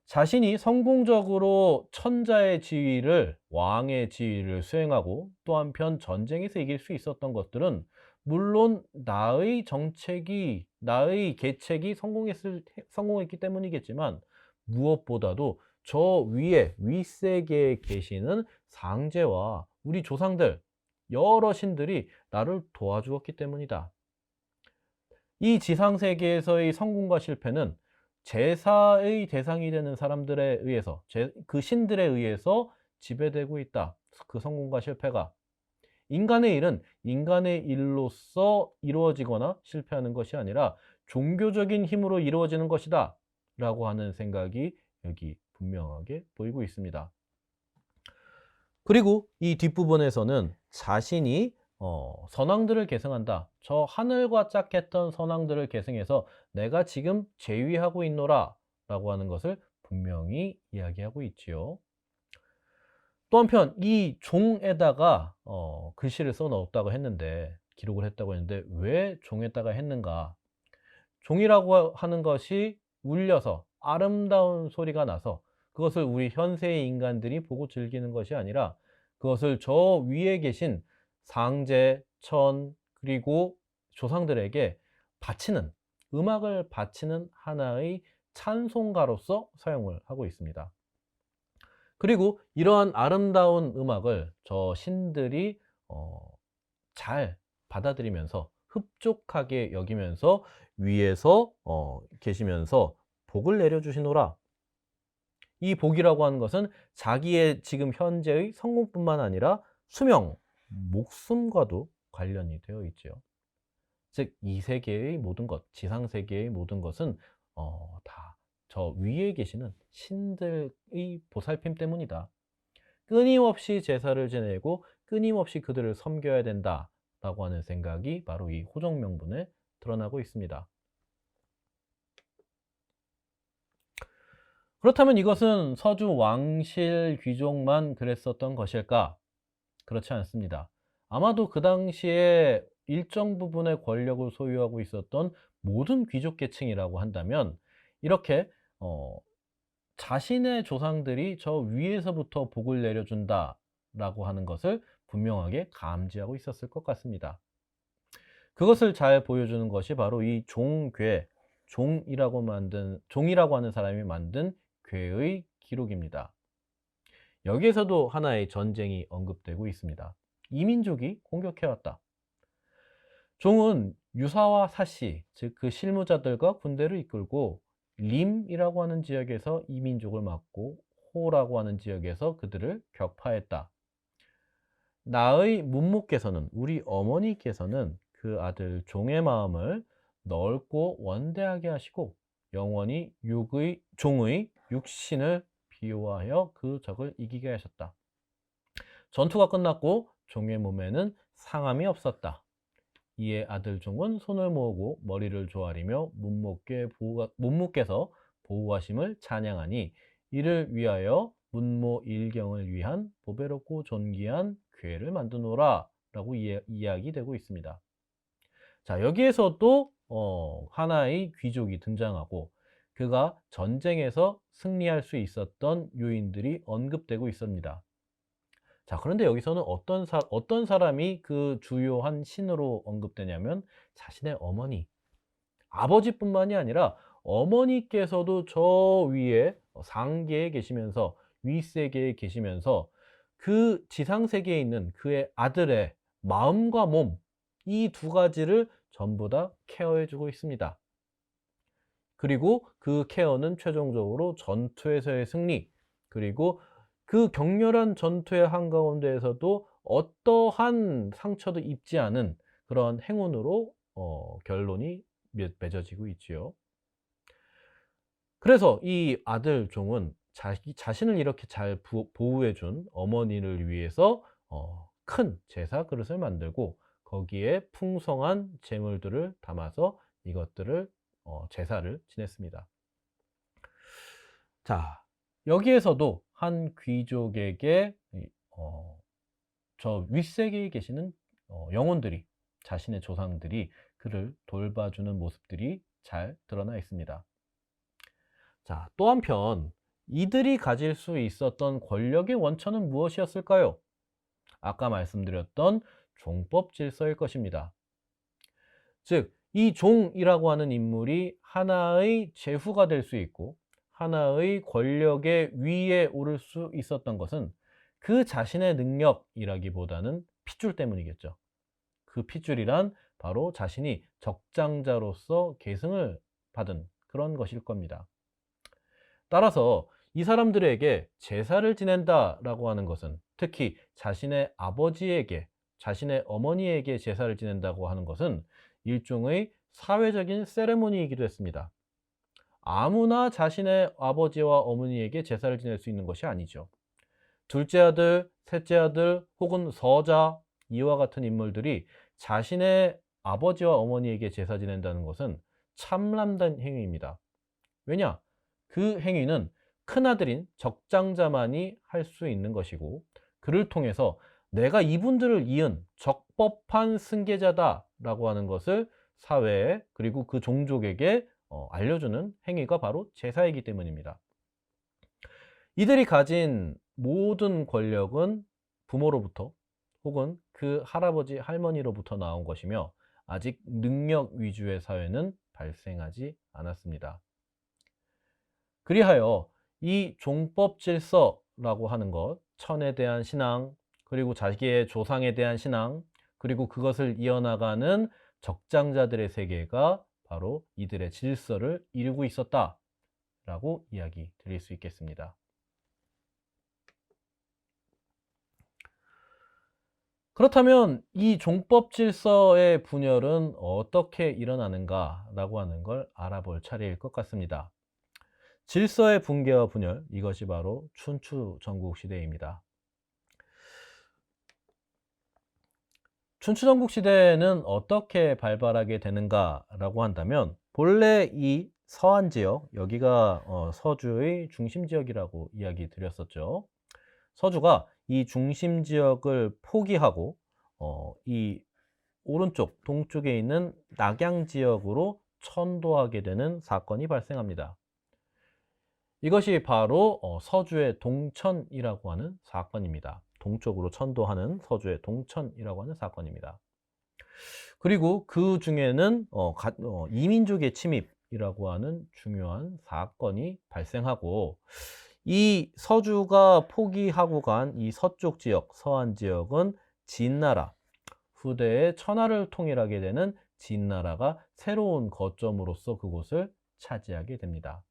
자신이 성공적으로 천자의 지위를, 왕의 지위를 수행하고 또 한편 전쟁에서 이길 수 있었던 것들은 물론 나의 정책이, 나의 계책이 성공했기 때문이겠지만 무엇보다도 저 위에, 윗세계에 계시는 상제와 우리 조상들, 여러 신들이 나를 도와주었기 때문이다. 이 지상세계에서의 성공과 실패는 제사의 대상이 되는 사람들에 의해서, 그 신들에 의해서 지배되고 있다. 그 성공과 실패가. 인간의 일은 인간의 일로서 이루어지거나 실패하는 것이 아니라 종교적인 힘으로 이루어지는 것이다. 라고 하는 생각이 여기 분명하게 보이고 있습니다. 그리고 이 뒷부분에서는 자신이 선왕들을 계승한다. 저 하늘과 짝했던 선왕들을 계승해서 내가 지금 제위하고 있노라 라고 하는 것을 분명히 이야기하고 있지요. 또 한편 이 종에다가 글씨를 써 넣었다고 했는데, 기록을 했다고 했는데 왜 종에다가 했는가? 종이라고 하는 것이 울려서 아름다운 소리가 나서 그것을 우리 현세의 인간들이 보고 즐기는 것이 아니라 그것을 저 위에 계신 상제, 천, 그리고 조상들에게 바치는, 음악을 바치는 하나의 찬송가로서 사용을 하고 있습니다. 그리고 이러한 아름다운 음악을 저 신들이 잘 받아들이면서 흡족하게 여기면서 위에서 계시면서 복을 내려주시노라. 이 복이라고 하는 것은 자기의 지금 현재의 성공뿐만 아니라 수명, 목숨과도 관련이 되어 있죠. 즉, 이 세계의 모든 것, 지상 세계의 모든 것은 다 저 위에 계시는 신들의 보살핌 때문이다. 끊임없이 제사를 지내고 끊임없이 그들을 섬겨야 된다라고 하는 생각이 바로 이 호정 명분에 드러나고 있습니다. 그렇다면 이것은 서주 왕실 귀족만 그랬었던 것일까? 그렇지 않습니다. 아마도 그 당시에 일정 부분의 권력을 소유하고 있었던 모든 귀족 계층이라고 한다면 이렇게 자신의 조상들이 저 위에서부터 복을 내려준다라고 하는 것을 분명하게 감지하고 있었을 것 같습니다. 그것을 잘 보여주는 것이 바로 이 종괴, 종이라고 하는 사람이 만든 괴의 기록입니다. 여기에서도 하나의 전쟁이 언급되고 있습니다. 이민족이 공격해왔다. 종은 유사와 사시, 즉 그 실무자들과 군대를 이끌고 림이라고 하는 지역에서 이민족을 막고 호라고 하는 지역에서 그들을 격파했다. 나의 문무께서는, 우리 어머니께서는 그 아들 종의 마음을 넓고 원대하게 하시고 영원히 종의 육신을 비호하여 그 적을 이기게 하셨다. 전투가 끝났고 종의 몸에는 상함이 없었다. 이에 아들 종은 손을 모으고 머리를 조아리며 문무께서 보호하심을 찬양하니 이를 위하여 문모 일경을 위한 보배롭고 존귀한 괴를 만드노라 라고 이야기되고 있습니다. 자, 여기에서도 하나의 귀족이 등장하고 그가 전쟁에서 승리할 수 있었던 요인들이 언급되고 있습니다. 자, 그런데 여기서는 어떤 사람이 그 주요한 신으로 언급되냐면 자신의 어머니, 아버지뿐만이 아니라 어머니께서도 저 위에 상계에 계시면서 윗세계에 계시면서 그 지상세계에 있는 그의 아들의 마음과 몸, 이 두 가지를 전부 다 케어해 주고 있습니다. 그리고 그 케어는 최종적으로 전투에서의 승리, 그리고 그 격렬한 전투의 한가운데에서도 어떠한 상처도 입지 않은 그런 행운으로 결론이 맺어지고 있지요. 그래서 이 아들 종은 자기 자신을 이렇게 잘 보호해 준 어머니를 위해서 큰 제사 그릇을 만들고 거기에 풍성한 재물들을 담아서 이것들을 제사를 지냈습니다. 자, 여기에서도 한 귀족에게 저 윗세계에 계시는 영혼들이, 자신의 조상들이 그를 돌봐주는 모습들이 잘 드러나 있습니다. 자, 또 한편 이들이 가질 수 있었던 권력의 원천은 무엇이었을까요? 아까 말씀드렸던 종법 질서일 것입니다. 즉, 이 종이라고 하는 인물이 하나의 제후가 될 수 있고 하나의 권력의 위에 오를 수 있었던 것은 그 자신의 능력이라기보다는 핏줄 때문이겠죠. 그 핏줄이란 바로 자신이 적장자로서 계승을 받은 그런 것일 겁니다. 따라서 이 사람들에게 제사를 지낸다라고 하는 것은, 특히 자신의 아버지에게, 자신의 어머니에게 제사를 지낸다고 하는 것은 일종의 사회적인 세레모니이기도 했습니다. 아무나 자신의 아버지와 어머니에게 제사를 지낼 수 있는 것이 아니죠. 둘째 아들, 셋째 아들 혹은 서자, 이와 같은 인물들이 자신의 아버지와 어머니에게 제사 지낸다는 것은 참람된 행위입니다. 왜냐? 그 행위는 큰아들인 적장자만이 할 수 있는 것이고, 그를 통해서 내가 이분들을 이은 적법한 승계자다라고 하는 것을 사회에, 그리고 그 종족에게 알려주는 행위가 바로 제사이기 때문입니다. 이들이 가진 모든 권력은 부모로부터 혹은 그 할아버지, 할머니로부터 나온 것이며 아직 능력 위주의 사회는 발생하지 않았습니다. 그리하여 이 종법 질서라고 하는 것, 천에 대한 신앙, 그리고 자기의 조상에 대한 신앙, 그리고 그것을 이어나가는 적장자들의 세계가 바로 이들의 질서를 이루고 있었다라고 이야기 드릴 수 있겠습니다. 그렇다면 이 종법 질서의 분열은 어떻게 일어나는가라고 하는 걸 알아볼 차례일 것 같습니다. 질서의 붕괴와 분열, 이것이 바로 춘추 전국 시대입니다. 춘추 전국 시대는 어떻게 발발하게 되는가라고 한다면, 본래 이 서안 지역, 여기가 서주의 중심 지역이라고 이야기 드렸었죠. 서주가 이 중심 지역을 포기하고 이 오른쪽 동쪽에 있는 낙양 지역으로 천도하게 되는 사건이 발생합니다. 이것이 바로 서주의 동천이라고 하는 사건입니다. 동쪽으로 천도하는 서주의 동천이라고 하는 사건입니다. 그리고 그 중에는 이민족의 침입이라고 하는 중요한 사건이 발생하고, 이 서주가 포기하고 간 이 서쪽 지역, 서안 지역은 진나라, 후대에 천하를 통일하게 되는 진나라가 새로운 거점으로서 그곳을 차지하게 됩니다.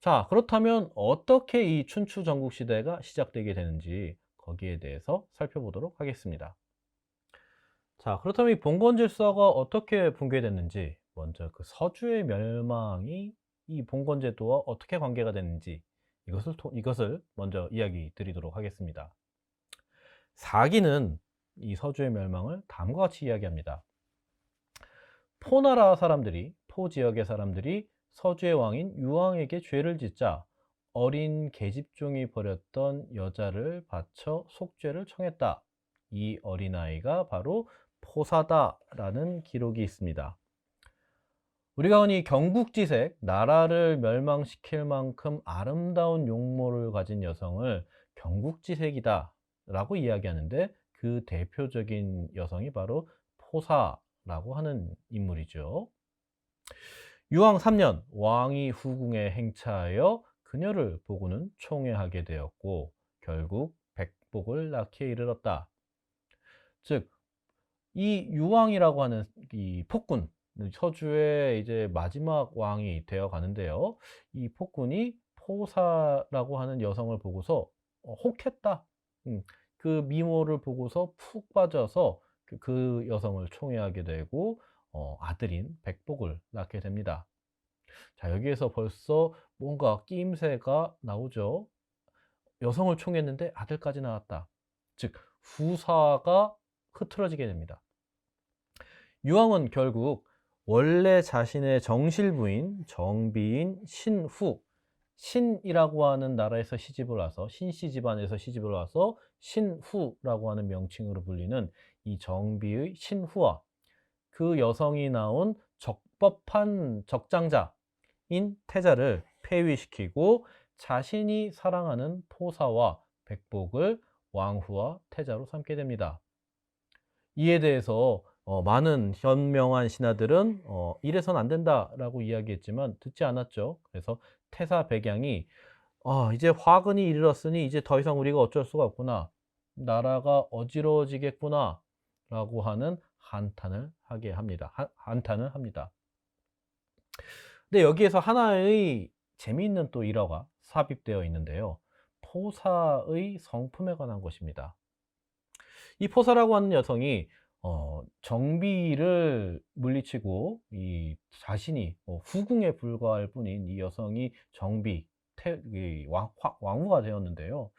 자, 그렇다면 어떻게 이 춘추 전국 시대가 시작되게 되는지 거기에 대해서 살펴보도록 하겠습니다. 자, 그렇다면 이 봉건 질서가 어떻게 붕괴됐는지, 먼저 그 서주의 멸망이 이 봉건 제도와 어떻게 관계가 됐는지 이것을 먼저 이야기 드리도록 하겠습니다. 사기는 이 서주의 멸망을 다음과 같이 이야기합니다. 포나라 사람들이, 포 지역의 사람들이 서주의 왕인 유왕에게 죄를 짓자 어린 계집종이 벌였던 여자를 바쳐 속죄를 청했다. 이 어린아이가 바로 포사다라는 기록이 있습니다. 우리가 흔히 경국지색, 나라를 멸망시킬 만큼 아름다운 용모를 가진 여성을 경국지색이다 라고 이야기하는데 그 대표적인 여성이 바로 포사라고 하는 인물이죠. 유왕 3년 왕이 후궁에 행차하여 그녀를 보고는 총애하게 되었고 결국 백복을 낳기에 이르렀다. 즉, 이 유왕이라고 하는 이 폭군, 서주의 이제 마지막 왕이 되어 가는데요. 이 폭군이 포사라고 하는 여성을 보고서 혹했다. 음, 그 미모를 보고서 푹 빠져서 그 여성을 총애하게 되고 아들인 백복을 낳게 됩니다. 자, 여기에서 벌써 뭔가 끼임새가 나오죠. 여성을 총애했는데 아들까지 낳았다. 즉, 후사가 흐트러지게 됩니다. 유왕은 결국 원래 자신의 정실부인 정비인 신후, 신이라고 하는 나라에서 시집을 와서 신씨 집안에서 시집을 와서 신후라고 하는 명칭으로 불리는 이 정비의 신후와 그 여성이 낳은 적법한 적장자인 태자를 폐위시키고 자신이 사랑하는 포사와 백복을 왕후와 태자로 삼게 됩니다. 이에 대해서 많은 현명한 신하들은 이래선 안 된다라고 이야기했지만 듣지 않았죠. 그래서 태사 백양이 이제 화근이 이르렀으니 이제 더 이상 우리가 어쩔 수가 없구나. 나라가 어지러워지겠구나. 라고 하는 한탄을 하게 합니다. 한탄을 합니다. 근데 여기에서 하나의 재미있는 또 일화가 삽입되어 있는데요. 포사의 성품에 관한 것입니다. 이 포사라고 하는 여성이 정비를 물리치고 이 자신이 후궁에 불과할 뿐인 이 여성이 왕후가 되었는데요.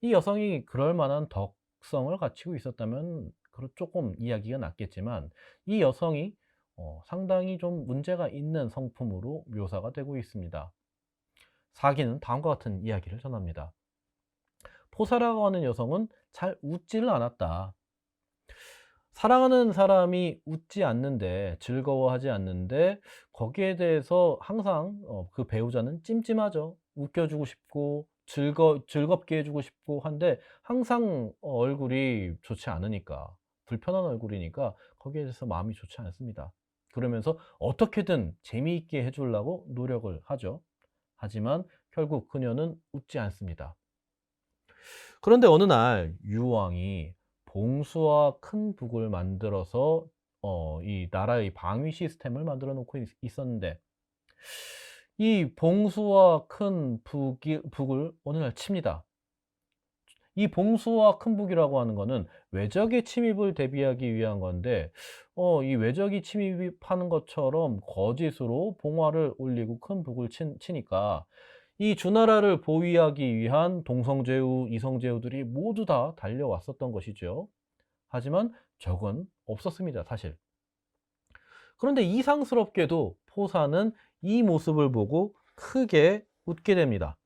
이 여성이 그럴 만한 덕성을 갖추고 있었다면 조금 이야기가 낫겠지만 이 여성이 상당히 좀 문제가 있는 성품으로 묘사가 되고 있습니다. 사기는 다음과 같은 이야기를 전합니다. 포사라고 하는 여성은 잘 웃지를 않았다. 사랑하는 사람이 웃지 않는데, 즐거워하지 않는데 거기에 대해서 항상 그 배우자는 찜찜하죠. 웃겨주고 싶고 즐겁게 해주고 싶고 한데 항상 얼굴이 좋지 않으니까, 불편한 얼굴이니까 거기에 대해서 마음이 좋지 않습니다. 그러면서 어떻게든 재미있게 해주려고 노력을 하죠. 하지만 결국 그녀는 웃지 않습니다. 그런데 어느 날 유왕이 봉수와 큰 북을 만들어서 이 나라의 방위 시스템을 만들어 놓고 있었는데 이 봉수와 큰 북을 어느 날 칩니다. 이 봉수와 큰 북이라고 하는 거는 외적의 침입을 대비하기 위한 건데 이 외적이 침입하는 것처럼 거짓으로 봉화를 올리고 큰 북을 치니까 이 주나라를 보위하기 위한 동성제후, 이성제후들이 모두 다 달려왔었던 것이죠. 하지만 적은 없었습니다, 사실. 그런데 이상스럽게도 포사는 이 모습을 보고 크게 웃게 됩니다.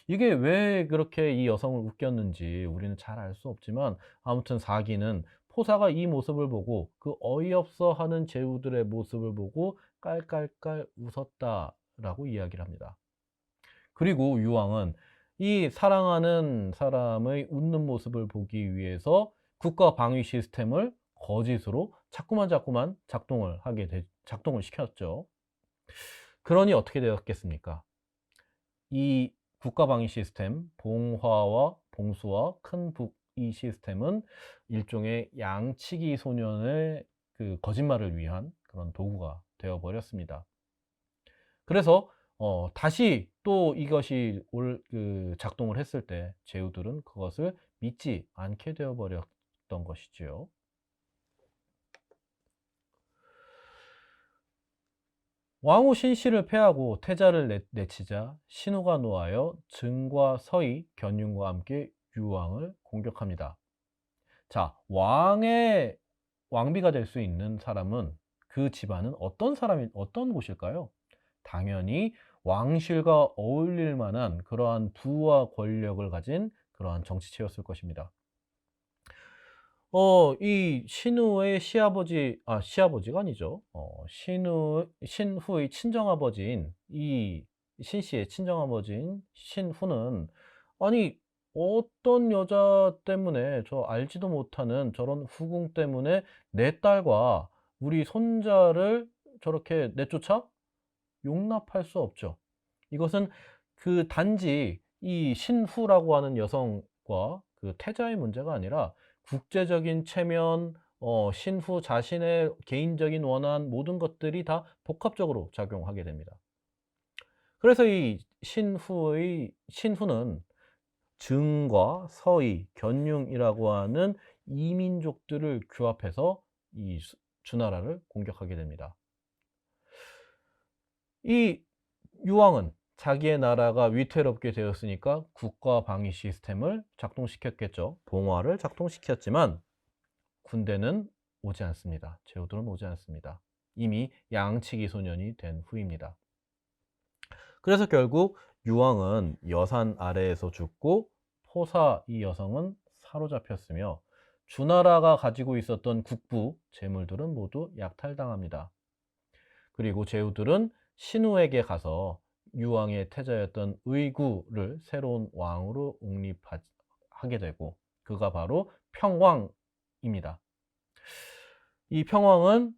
이게 왜 그렇게 이 여성을 웃겼는지 우리는 잘 알 수 없지만 아무튼 사기는 포사가 이 모습을 보고 그 어이없어 하는 제후들의 모습을 보고 깔깔깔 웃었다라고 이야기를 합니다. 그리고 유왕은 이 사랑하는 사람의 웃는 모습을 보기 위해서 국가 방위 시스템을 거짓으로 자꾸만 작동을 시켰죠. 그러니 어떻게 되었겠습니까? 이 국가 방위 시스템, 봉화와 봉수와 큰북 이 시스템은 일종의 양치기 소년의 그 거짓말을 위한 그런 도구가 되어 버렸습니다. 그래서 다시 또 이것이 작동을 했을 때 제후들은 그것을 믿지 않게 되어 버렸던 것이지요. 왕후 신씨를 패하고 태자를 내치자 신후가 노하여 증과 서희, 견윤과 함께 유왕을 공격합니다. 자, 왕비가 될 수 있는 사람은 그 집안은 어떤 곳일까요? 당연히 왕실과 어울릴 만한 그러한 부와 권력을 가진 그러한 정치체였을 것입니다. 이 신우의 시아버지가 아니죠. 신후의 친정아버지인 이 신씨의 친정아버지인 신후는 아니 어떤 여자 때문에 저 알지도 못하는 저런 후궁 때문에 내 딸과 우리 손자를 저렇게 내쫓아? 용납할 수 없죠. 이것은 그 단지 이 신후라고 하는 여성과 그 태자의 문제가 아니라 국제적인 체면, 신후 자신의 개인적인 원한 모든 것들이 다 복합적으로 작용하게 됩니다. 그래서 이 신후는 증과 서의, 견융이라고 하는 이민족들을 규합해서 이 주나라를 공격하게 됩니다. 이 유황은 자기의 나라가 위태롭게 되었으니까 국가 방위 시스템을 작동시켰겠죠. 봉화를 작동시켰지만 군대는 오지 않습니다. 제후들은 오지 않습니다. 이미 양치기 소년이 된 후입니다. 그래서 결국 유황은 여산 아래에서 죽고 포사 이 여성은 사로잡혔으며 주나라가 가지고 있었던 국부, 재물들은 모두 약탈당합니다. 그리고 제후들은 신우에게 가서 유황의 태자였던 의구를 새로운 왕으로 옹립하게 되고 그가 바로 평왕입니다. 이 평왕은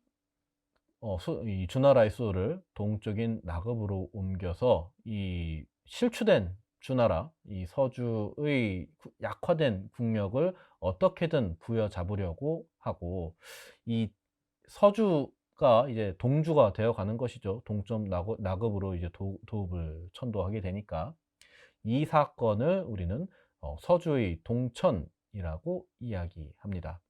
이 주나라의 수호를 동쪽인 나급으로 옮겨서 이 실추된 주나라, 이 서주의 약화된 국력을 어떻게든 부여잡으려고 하고 이 서주가 이제 동주가 되어 가는 것이죠. 동점 나급으로 이제 도읍을 천도하게 되니까 이 사건을 우리는 서주의 동천이라고 이야기합니다.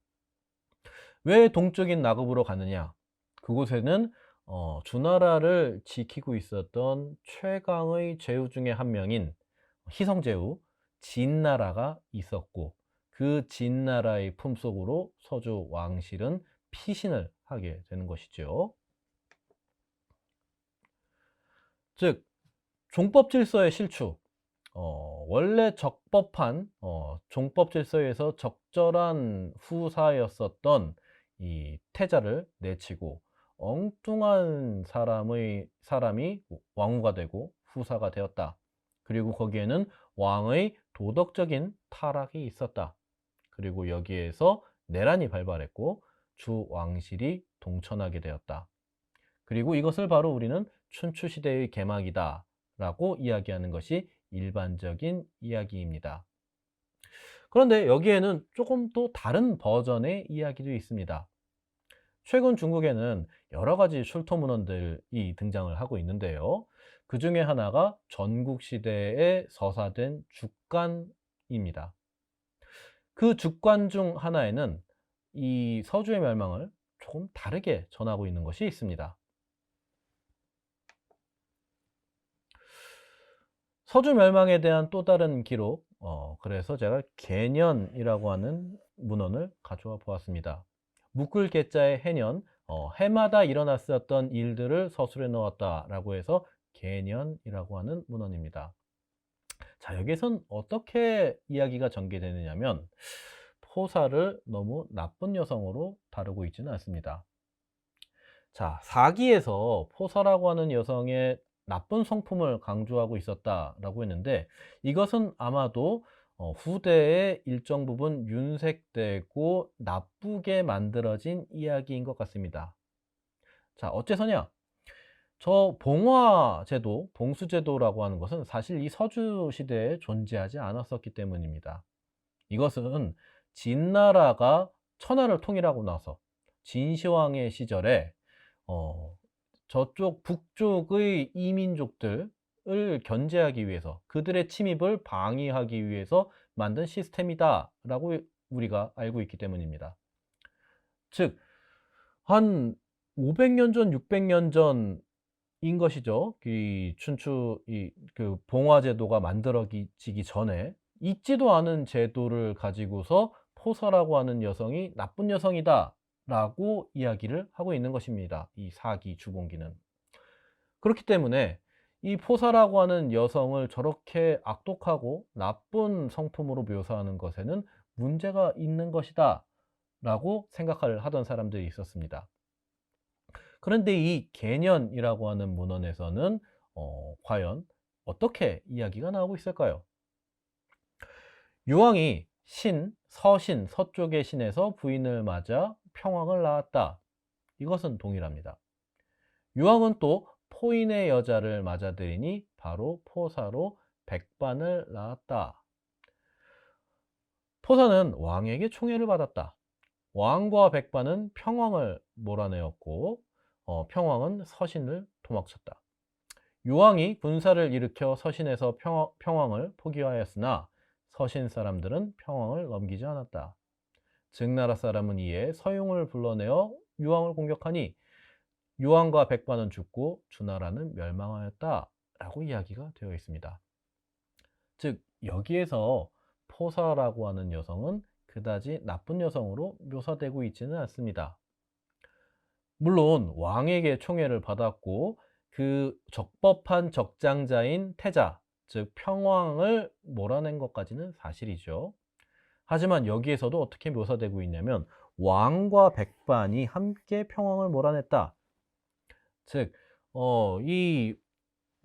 왜 동쪽인 나급으로 가느냐? 그곳에는 주나라를 지키고 있었던 최강의 제후 중에 한 명인 희성제후 진나라가 있었고 그 진나라의 품속으로 서주 왕실은 피신을 하게 되는 것이죠. 즉 종법 질서의 실추, 원래 적법한 종법 질서에서 적절한 후사였었던 이 태자를 내치고 엉뚱한 사람이 왕후가 되고 후사가 되었다. 그리고 거기에는 왕의 도덕적인 타락이 있었다. 그리고 여기에서 내란이 발발했고 주 왕실이 동천하게 되었다. 그리고 이것을 바로 우리는 춘추시대의 개막이다 라고 이야기하는 것이 일반적인 이야기입니다. 그런데 여기에는 조금 또 다른 버전의 이야기도 있습니다. 최근 중국에는 여러 가지 슐토 문헌들이 등장을 하고 있는데요. 그 중에 하나가 전국시대에 서사된 죽간입니다. 그 죽간 중 하나에는 이 서주의 멸망을 조금 다르게 전하고 있는 것이 있습니다. 서주 멸망에 대한 또 다른 기록, 그래서 제가 개년이라고 하는 문헌을 가져와 보았습니다. 묶을 개자의 해년, 해마다 일어났었던 일들을 서술해 넣었다라고 해서 개년이라고 하는 문헌입니다. 자, 여기선 어떻게 이야기가 전개되느냐면 포사를 너무 나쁜 여성으로 다루고 있지는 않습니다. 자, 사기에서 포사라고 하는 여성의 나쁜 성품을 강조하고 있었다라고 했는데 이것은 아마도 후대에 일정 부분 윤색되고 나쁘게 만들어진 이야기인 것 같습니다. 자, 어째서냐? 저 봉화제도, 봉수제도라고 하는 것은 사실 이 서주 시대에 존재하지 않았었기 때문입니다. 이것은 진나라가 천하를 통일하고 나서 진시황의 시절에 어, 저쪽 북쪽의 이민족들을 견제하기 위해서 그들의 침입을 방위하기 위해서 만든 시스템이다라고 우리가 알고 있기 때문입니다. 즉, 한 500년 전, 600년 전인 것이죠. 이 춘추 그 봉화제도가 만들어지기 전에 있지도 않은 제도를 가지고서 포서라고 하는 여성이 나쁜 여성이다 라고 이야기를 하고 있는 것입니다. 이 사기 주봉기는. 그렇기 때문에 이 포사라고 하는 여성을 저렇게 악독하고 나쁜 성품으로 묘사하는 것에는 문제가 있는 것이다 라고 생각을 하던 사람들이 있었습니다. 그런데 이 개년이라고 하는 문헌에서는 과연 어떻게 이야기가 나오고 있을까요? 유왕이 서신, 서쪽의 신에서 부인을 맞아 평왕을 낳았다. 이것은 동일합니다. 유왕은 또 포인의 여자를 맞아들이니 바로 포사로 백반을 낳았다. 포사는 왕에게 총애를 받았다. 왕과 백반은 평왕을 몰아내었고 평왕은 서신을 도망쳤다. 유왕이 군사를 일으켜 서신에서 평왕을 포기하였으나 서신 사람들은 평왕을 넘기지 않았다. 증나라 사람은 이에 서용을 불러내어 유왕을 공격하니 유왕과 백반은 죽고 주나라는 멸망하였다 라고 이야기가 되어 있습니다. 즉 여기에서 포사라고 하는 여성은 그다지 나쁜 여성으로 묘사되고 있지는 않습니다. 물론 왕에게 총애를 받았고 그 적법한 적장자인 태자, 즉 평왕을 몰아낸 것까지는 사실이죠. 하지만 여기에서도 어떻게 묘사되고 있냐면 왕과 백반이 함께 평왕을 몰아냈다. 즉, 이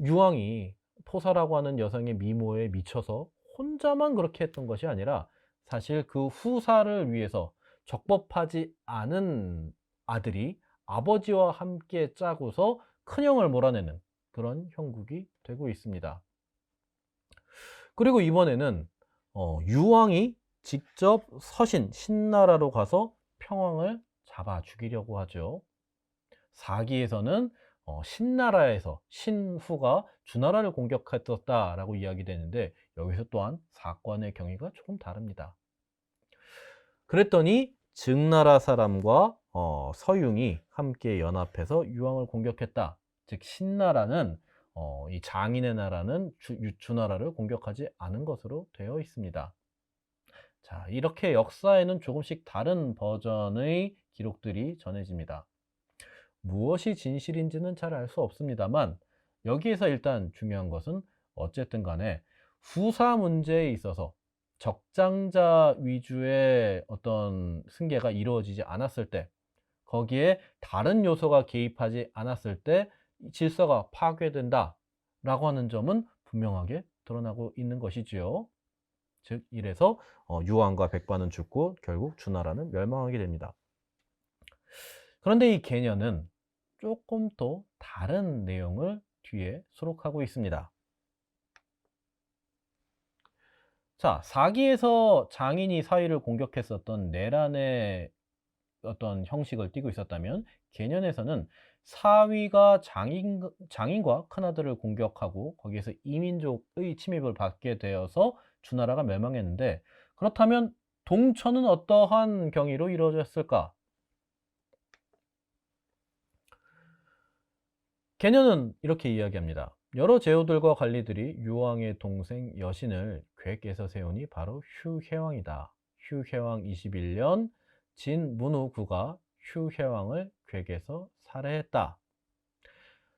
유왕이 포사라고 하는 여성의 미모에 미쳐서 혼자만 그렇게 했던 것이 아니라 사실 그 후사를 위해서 적법하지 않은 아들이 아버지와 함께 짜고서 큰형을 몰아내는 그런 형국이 되고 있습니다. 그리고 이번에는 유왕이 직접 신나라로 가서 평왕을 잡아 죽이려고 하죠. 사기에서는 신나라에서 신후가 주나라를 공격했었다라고 이야기되는데 여기서 또한 사건의 경위가 조금 다릅니다. 그랬더니 증나라 사람과 서융이 함께 연합해서 유왕을 공격했다. 즉 신나라는 이 장인의 나라는 주나라를 공격하지 않은 것으로 되어 있습니다. 자, 이렇게 역사에는 조금씩 다른 버전의 기록들이 전해집니다. 무엇이 진실인지는 잘 알 수 없습니다만 여기에서 일단 중요한 것은 어쨌든 간에 후사 문제에 있어서 적장자 위주의 어떤 승계가 이루어지지 않았을 때, 거기에 다른 요소가 개입하지 않았을 때 질서가 파괴된다 라고 하는 점은 분명하게 드러나고 있는 것이지요. 즉 이래서 유왕과 백반은 죽고 결국 주나라는 멸망하게 됩니다. 그런데 이 개념은 조금 더 다른 내용을 뒤에 수록하고 있습니다. 자, 사기에서 장인이 사위를 공격했었던 내란의 어떤 형식을 띠고 있었다면 개년에서는 사위가 장인과 큰아들을 공격하고 거기에서 이민족의 침입을 받게 되어서 주나라가 멸망했는데, 그렇다면 동천은 어떠한 경위로 이루어졌을까? 개년은 이렇게 이야기합니다. 여러 제후들과 관리들이 유왕의 동생 여신을 궤에서 세우니 바로 휴혜왕이다. 휴혜왕 21년 진문우구가 휴혜왕을 궤에서 살해했다.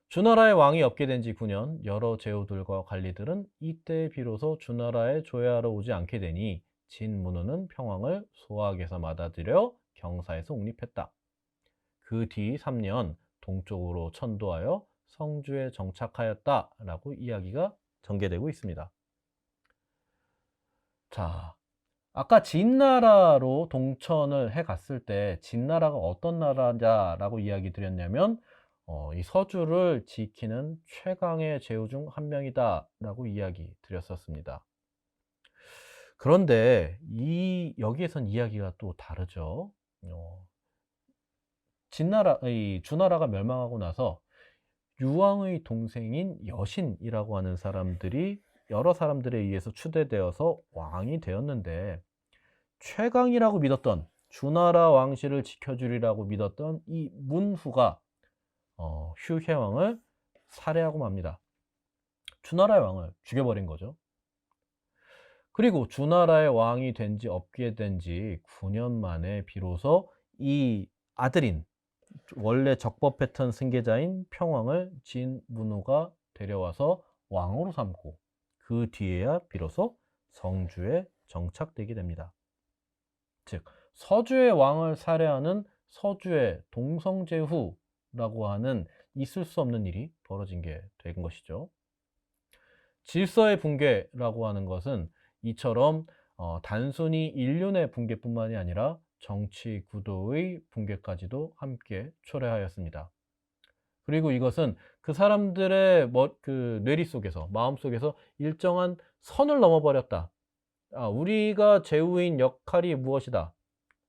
주나라의 왕이 없게 된 지 9년 여러 제후들과 관리들은 이때 비로소 주나라에 조회하러 오지 않게 되니 진문우는 평왕을 소학에서 받아들여 경사에서 옹립했다. 그 뒤 3년 동쪽으로 천도하여 성주에 정착하였다라고 이야기가 전개되고 있습니다. 자, 아까 진나라로 동천을 해갔을 때 진나라가 어떤 나라냐라고 이야기 드렸냐면 이 서주를 지키는 최강의 제후 중 한 명이다라고 이야기 드렸었습니다. 그런데 여기에선 이야기가 또 다르죠. 주나라가 멸망하고 나서 유왕의 동생인 여신이라고 하는 사람들이 여러 사람들에 의해서 추대되어서 왕이 되었는데, 최강이라고 믿었던 주나라 왕실을 지켜주리라고 믿었던 이 문후가 휴혜왕을 살해하고 맙니다. 주나라의 왕을 죽여버린 거죠. 그리고 주나라의 왕이 없게 된 지 9년 만에 비로소 이 아들인 원래 적법했던 승계자인 평왕을 진문호가 데려와서 왕으로 삼고 그 뒤에야 비로소 성주에 정착되게 됩니다. 즉 서주의 왕을 살해하는 서주의 동성제후라고 하는 있을 수 없는 일이 벌어진 게 된 것이죠. 질서의 붕괴라고 하는 것은 이처럼 단순히 인륜의 붕괴뿐만이 아니라 정치 구도의 붕괴까지도 함께 초래하였습니다. 그리고 이것은 그 사람들의 그 뇌리 속에서, 마음 속에서 일정한 선을 넘어버렸다. 우리가 제후인 역할이 무엇이다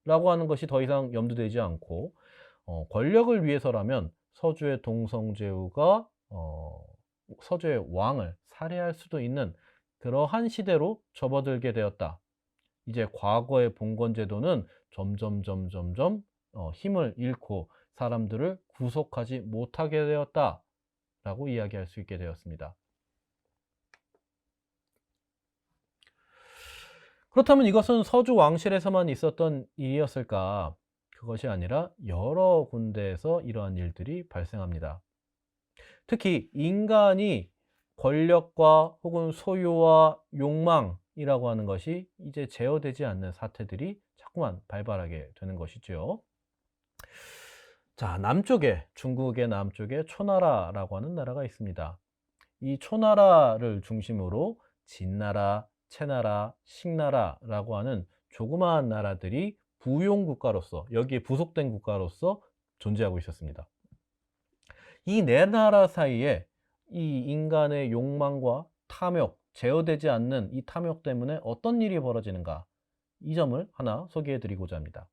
라고 하는 것이 더 이상 염두되지 않고, 권력을 위해서라면 서주의 동성제후가 서주의 왕을 살해할 수도 있는 그러한 시대로 접어들게 되었다. 이제 과거의 봉건제도는 점점 힘을 잃고 사람들을 구속하지 못하게 되었다 라고 이야기할 수 있게 되었습니다. 그렇다면 이것은 서주 왕실에서만 있었던 일이었을까? 그것이 아니라 여러 군데에서 이러한 일들이 발생합니다. 특히 인간이 권력과 혹은 소유와 욕망이라고 하는 것이 이제 제어되지 않는 사태들이 자꾸만 발발하게 되는 것이죠. 자, 남쪽에, 중국의 남쪽에 초나라라고 하는 나라가 있습니다. 이 초나라를 중심으로 진나라, 채나라, 식나라라고 하는 조그마한 나라들이 부용 국가로서, 여기에 부속된 국가로서 존재하고 있었습니다. 이 네 나라 사이에 이 인간의 욕망과 탐욕, 제어되지 않는 이 탐욕 때문에 어떤 일이 벌어지는가, 이 점을 하나 소개해 드리고자 합니다.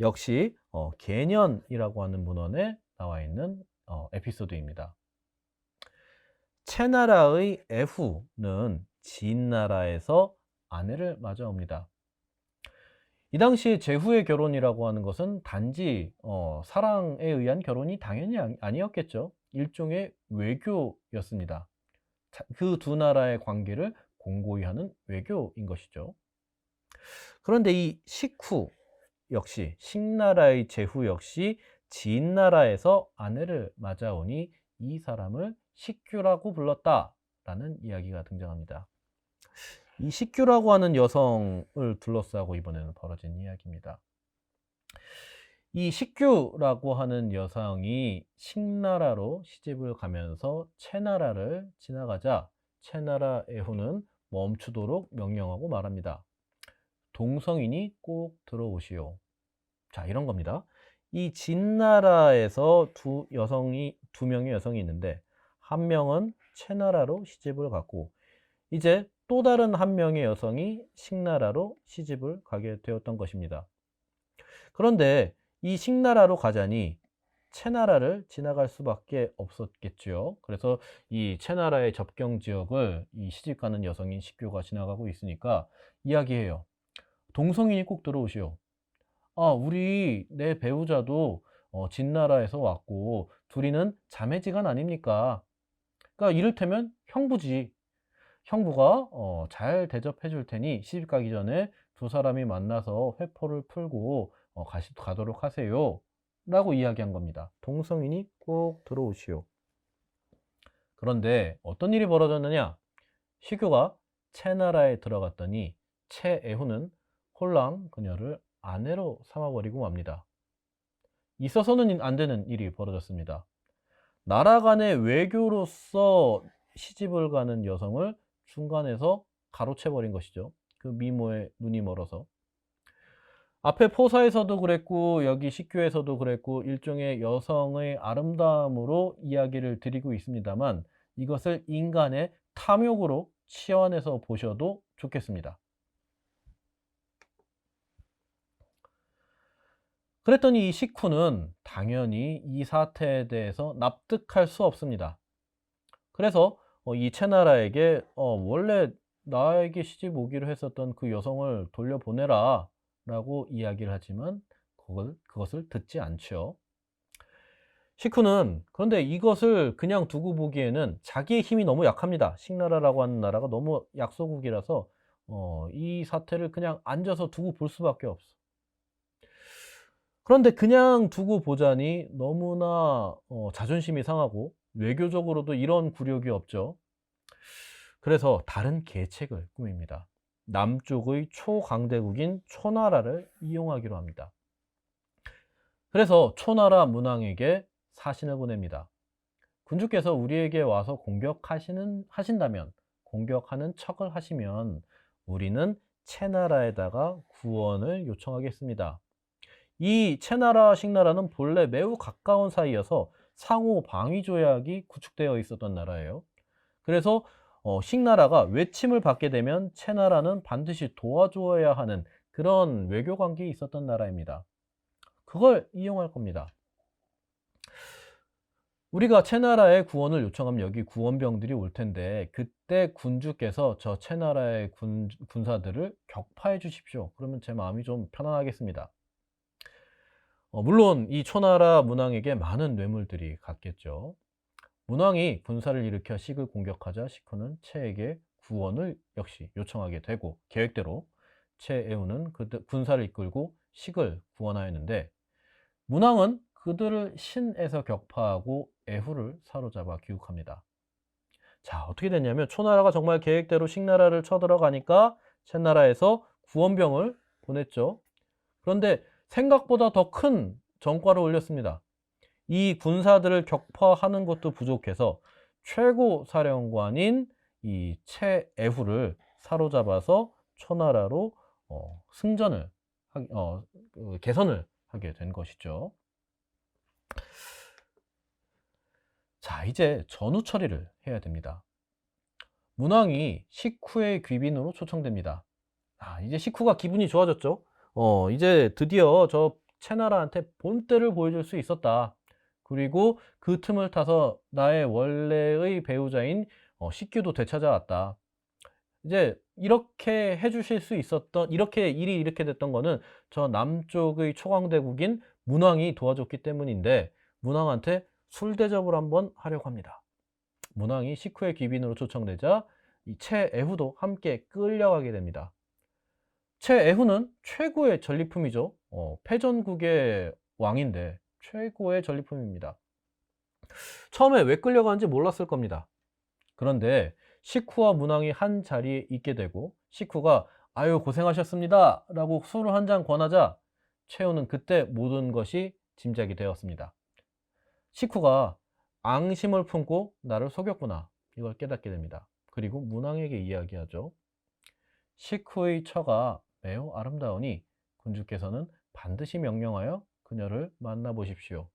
역시 개년이라고 하는 문헌에 나와 있는 에피소드입니다. 채나라의 애후는 진나라에서 아내를 맞아옵니다. 이 당시에 제후의 결혼이라고 하는 것은 단지 사랑에 의한 결혼이 당연히 아니었겠죠. 일종의 외교였습니다. 그 두 나라의 관계를 공고히 하는 외교인 것이죠. 그런데 이 식후 역시, 식나라의 제후 역시 진나라에서 아내를 맞아오니 이 사람을 식규라고 불렀다라는 이야기가 등장합니다. 이 식규라고 하는 여성을 둘러싸고 이번에는 벌어진 이야기입니다. 이 식규라고 하는 여성이 식나라로 시집을 가면서 채나라를 지나가자 채나라 애후는 멈추도록 명령하고 말합니다. 동성인이 꼭 들어오시오. 자, 이런 겁니다. 이 진나라에서 두 명의 여성이 있는데, 한 명은 채나라로 시집을 갔고, 이제 또 다른 한 명의 여성이 식나라로 시집을 가게 되었던 것입니다. 그런데 이 식나라로 가자니 채나라를 지나갈 수밖에 없었겠죠. 그래서 이 채나라의 접경 지역을 이 시집 가는 여성인 식교가 지나가고 있으니까 이야기해요. 동성인이 꼭 들어오시오. 우리 내 배우자도 진나라에서 왔고 둘이는 자매지간 아닙니까? 그러니까 이를테면 형부지. 형부가 잘 대접해 줄 테니 시집 가기 전에 두 사람이 만나서 회포를 풀고 가도록 하세요 라고 이야기한 겁니다. 동성인이 꼭 들어오시오. 그런데 어떤 일이 벌어졌느냐? 시교가 채나라에 들어갔더니 채애후는 홀랑 그녀를 아내로 삼아버리고 맙니다. 있어서는 안 되는 일이 벌어졌습니다. 나라 간의 외교로서 시집을 가는 여성을 중간에서 가로채버린 것이죠. 그 미모에 눈이 멀어서. 앞에 포사에서도 그랬고 여기 식교에서도 그랬고 일종의 여성의 아름다움으로 이야기를 드리고 있습니다만, 이것을 인간의 탐욕으로 치환해서 보셔도 좋겠습니다. 그랬더니 이 식후는 당연히 이 사태에 대해서 납득할 수 없습니다. 그래서 이 채나라에게 원래 나에게 시집 오기로 했었던 그 여성을 돌려보내라 라고 이야기를 하지만 그것을 듣지 않죠. 식후는 그런데 이것을 그냥 두고 보기에는 자기의 힘이 너무 약합니다. 식나라라고 하는 나라가 너무 약소국이라서 이 사태를 그냥 앉아서 두고 볼 수밖에 없어. 그런데 그냥 두고 보자니 너무나 자존심이 상하고 외교적으로도 이런 굴욕이 없죠. 그래서 다른 계책을 꾸밉니다. 남쪽의 초강대국인 초나라를 이용하기로 합니다. 그래서 초나라 문왕에게 사신을 보냅니다. 군주께서 우리에게 와서 하신다면, 공격하는 척을 하시면 우리는 채나라에다가 구원을 요청하겠습니다. 이 채나라, 식나라는 본래 매우 가까운 사이여서 상호 방위 조약이 구축되어 있었던 나라예요. 그래서 식나라가 외침을 받게 되면 채나라는 반드시 도와주어야 하는 그런 외교 관계에 있었던 나라입니다. 그걸 이용할 겁니다. 우리가 채나라의 구원을 요청하면 여기 구원병들이 올 텐데 그때 군주께서 저 채나라의 군사들을 격파해 주십시오. 그러면 제 마음이 좀 편안하겠습니다. 물론 이 초나라 문왕에게 많은 뇌물들이 갔겠죠. 문왕이 군사를 일으켜 식을 공격하자 식후는 채에게 구원을 역시 요청하게 되고 계획대로 채에우는 군사를 이끌고 식을 구원하였는데 문왕은 그들을 신에서 격파하고 애후를 사로잡아 귀국합니다. 자, 어떻게 됐냐면 초나라가 정말 계획대로 식나라를 쳐들어가니까 채나라에서 구원병을 보냈죠. 그런데 생각보다 더 큰 전과를 올렸습니다. 이 군사들을 격파하는 것도 부족해서 최고 사령관인 이 채애후를 사로잡아서 초나라로 승전을 개선을 하게 된 것이죠. 자, 이제 전후 처리를 해야 됩니다. 문왕이 식후의 귀빈으로 초청됩니다. 이제 식후가 기분이 좋아졌죠. 이제 드디어 저 채나라한테 본때를 보여줄 수 있었다. 그리고 그 틈을 타서 나의 원래의 배우자인 식규도 되찾아왔다. 이제 이렇게 해주실 수 있었던, 이렇게 일이 이렇게 됐던 거는 저 남쪽의 초강대국인 문왕이 도와줬기 때문인데 문왕한테 술 대접을 한번 하려고 합니다. 문왕이 식후의 귀빈으로 초청되자 이 채애후도 함께 끌려가게 됩니다. 채애후는 최고의 전리품이죠. 패전국의 왕인데 최고의 전리품입니다. 처음에 왜 끌려가는지 몰랐을 겁니다. 그런데 식후와 문왕이 한 자리에 있게 되고 식후가 아유 고생하셨습니다 라고 술을 한 잔 권하자 채후는 그때 모든 것이 짐작이 되었습니다. 식후가 앙심을 품고 나를 속였구나 이걸 깨닫게 됩니다. 그리고 문왕에게 이야기하죠. 식후의 처가 매우 아름다우니 군주께서는 반드시 명령하여 그녀를 만나보십시오.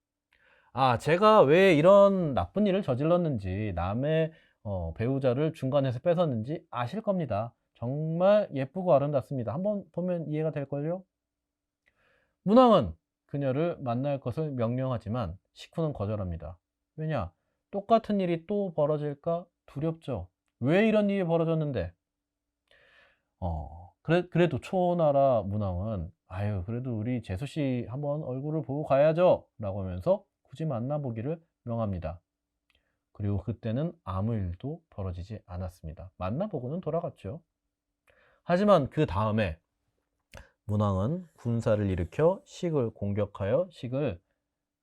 제가 왜 이런 나쁜 일을 저질렀는지 남의 배우자를 중간에서 뺏었는지 아실 겁니다. 정말 예쁘고 아름답습니다. 한번 보면 이해가 될걸요? 문왕은 그녀를 만날 것을 명령하지만 식후는 거절합니다. 왜냐? 똑같은 일이 또 벌어질까 두렵죠. 왜 이런 일이 벌어졌는데? 그래도 초나라 문왕은 아유 그래도 우리 재수씨 한번 얼굴을 보고 가야죠 라고 하면서 굳이 만나보기를 명합니다. 그리고 그때는 아무 일도 벌어지지 않았습니다. 만나보고는 돌아갔죠. 하지만 그 다음에 문왕은 군사를 일으켜 식을 공격하여 식을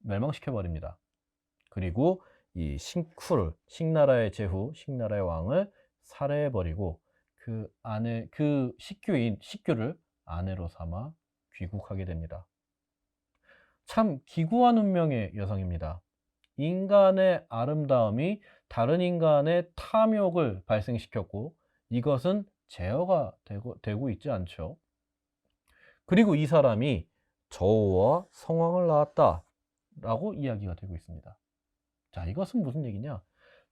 멸망시켜 버립니다. 그리고 이 식후를 식나라의 제후 식나라의 왕을 살해해 버리고 그 식규를 아내로 삼아 귀국하게 됩니다. 참 기구한 운명의 여성입니다. 인간의 아름다움이 다른 인간의 탐욕을 발생시켰고 이것은 제어가 되고 있지 않죠. 그리고 이 사람이 저우와 성왕을 낳았다 라고 이야기가 되고 있습니다. 자, 이것은 무슨 얘기냐?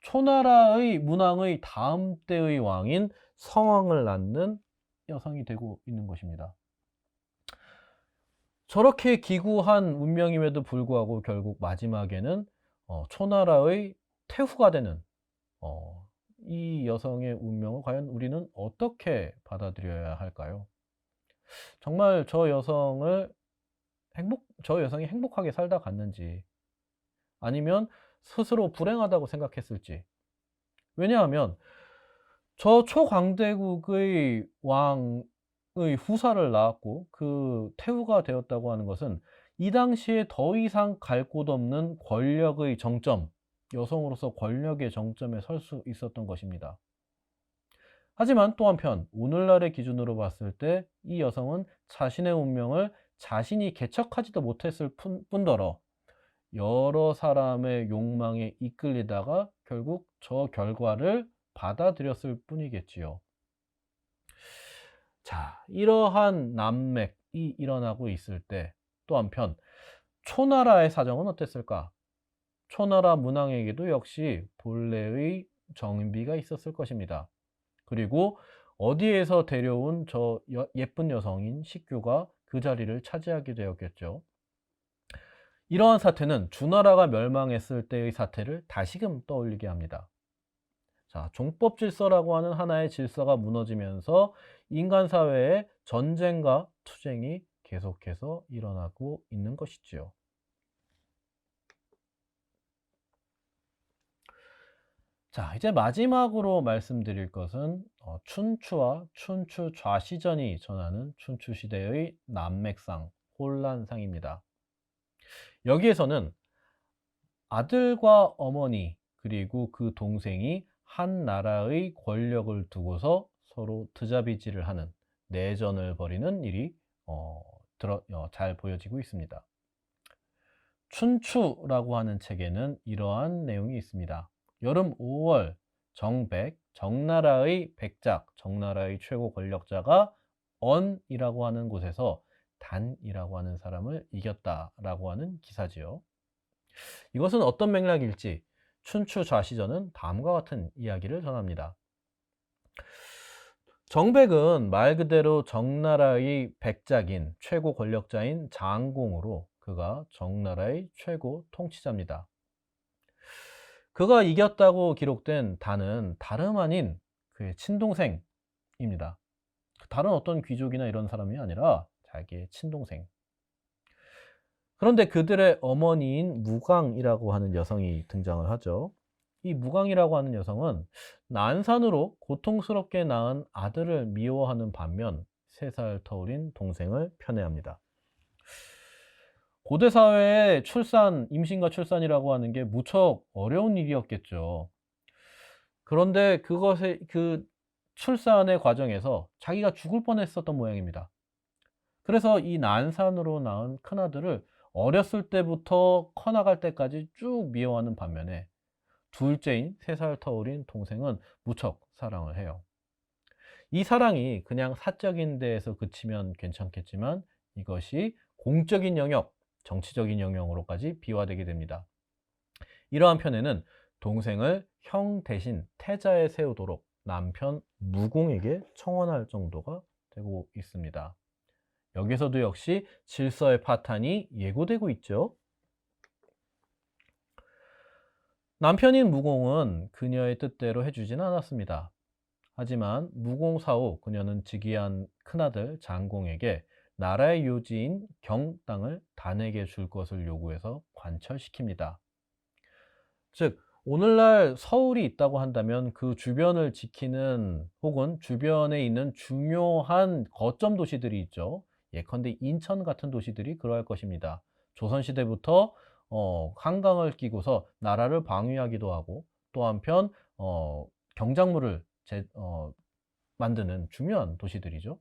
초나라의 문왕의 다음 때의 왕인 성왕을 낳는 여성이 되고 있는 것입니다. 저렇게 기구한 운명임에도 불구하고 결국 마지막에는 초나라의 태후가 되는 이 여성의 운명을 과연 우리는 어떻게 받아들여야 할까요? 정말 저 여성이 행복하게 살다 갔는지 아니면 스스로 불행하다고 생각했을지. 왜냐하면 저 초강대국의 왕의 후사를 낳았고 그 태후가 되었다고 하는 것은 이 당시에 더 이상 갈 곳 없는 권력의 정점, 여성으로서 권력의 정점에 설 수 있었던 것입니다. 하지만 또 한편 오늘날의 기준으로 봤을 때 이 여성은 자신의 운명을 자신이 개척하지도 못했을 뿐더러 여러 사람의 욕망에 이끌리다가 결국 저 결과를 받아들였을 뿐이겠지요. 자, 이러한 난맥이 일어나고 있을 때 또 한편 초나라의 사정은 어땠을까? 초나라 문왕에게도 역시 본래의 정비가 있었을 것입니다. 그리고 어디에서 데려온 저 예쁜 여성인 식교가 그 자리를 차지하게 되었겠죠. 이러한 사태는 주나라가 멸망했을 때의 사태를 다시금 떠올리게 합니다. 자, 종법 질서라고 하는 하나의 질서가 무너지면서 인간 사회에 전쟁과 투쟁이 계속해서 일어나고 있는 것이지요. 자, 이제 마지막으로 말씀드릴 것은 춘추와 춘추 좌시전이 전하는 춘추 시대의 난맥상, 혼란상입니다. 여기에서는 아들과 어머니 그리고 그 동생이 한 나라의 권력을 두고서 서로 드자비질을 하는 내전을 벌이는 일이 잘 보여지고 있습니다. 춘추라고 하는 책에는 이러한 내용이 있습니다. 여름 5월 정백, 정나라의 백작, 정나라의 최고 권력자가 언이라고 하는 곳에서 단이라고 하는 사람을 이겼다라고 하는 기사지요. 이것은 어떤 맥락일지 춘추 좌시전은 다음과 같은 이야기를 전합니다. 정백은 말 그대로 정나라의 백작인 최고 권력자인 장공으로 그가 정나라의 최고 통치자입니다. 그가 이겼다고 기록된 단은 다름 아닌 그의 친동생입니다. 다른 어떤 귀족이나 이런 사람이 아니라 자기의 친동생. 그런데 그들의 어머니인 무강이라고 하는 여성이 등장을 하죠. 이 무강이라고 하는 여성은 난산으로 고통스럽게 낳은 아들을 미워하는 반면 3살 터울인 동생을 편애합니다. 고대 사회에 임신과 출산이라고 하는 게 무척 어려운 일이었겠죠. 그런데 그 출산의 과정에서 자기가 죽을 뻔했었던 모양입니다. 그래서 이 난산으로 낳은 큰아들을 어렸을 때부터 커나갈 때까지 쭉 미워하는 반면에 둘째인 3살 터울인 동생은 무척 사랑을 해요. 이 사랑이 그냥 사적인 데에서 그치면 괜찮겠지만 이것이 공적인 영역, 정치적인 영역으로까지 비화되게 됩니다. 이러한 편에는 동생을 형 대신 태자에 세우도록 남편 무공에게 청원할 정도가 되고 있습니다. 여기서도 역시 질서의 파탄이 예고되고 있죠. 남편인 무공은 그녀의 뜻대로 해주진 않았습니다. 하지만 무공사 후 그녀는 즉위한 큰아들 장공에게 나라의 요지인 경 땅을 단에게 줄 것을 요구해서 관철시킵니다. 즉 오늘날 서울이 있다고 한다면 그 주변을 지키는 혹은 주변에 있는 중요한 거점 도시들이 있죠. 예컨대 인천 같은 도시들이 그러할 것입니다. 조선시대부터 한강을 끼고서 나라를 방위하기도 하고 또 한편 경작물을 만드는 중요한 도시들이죠.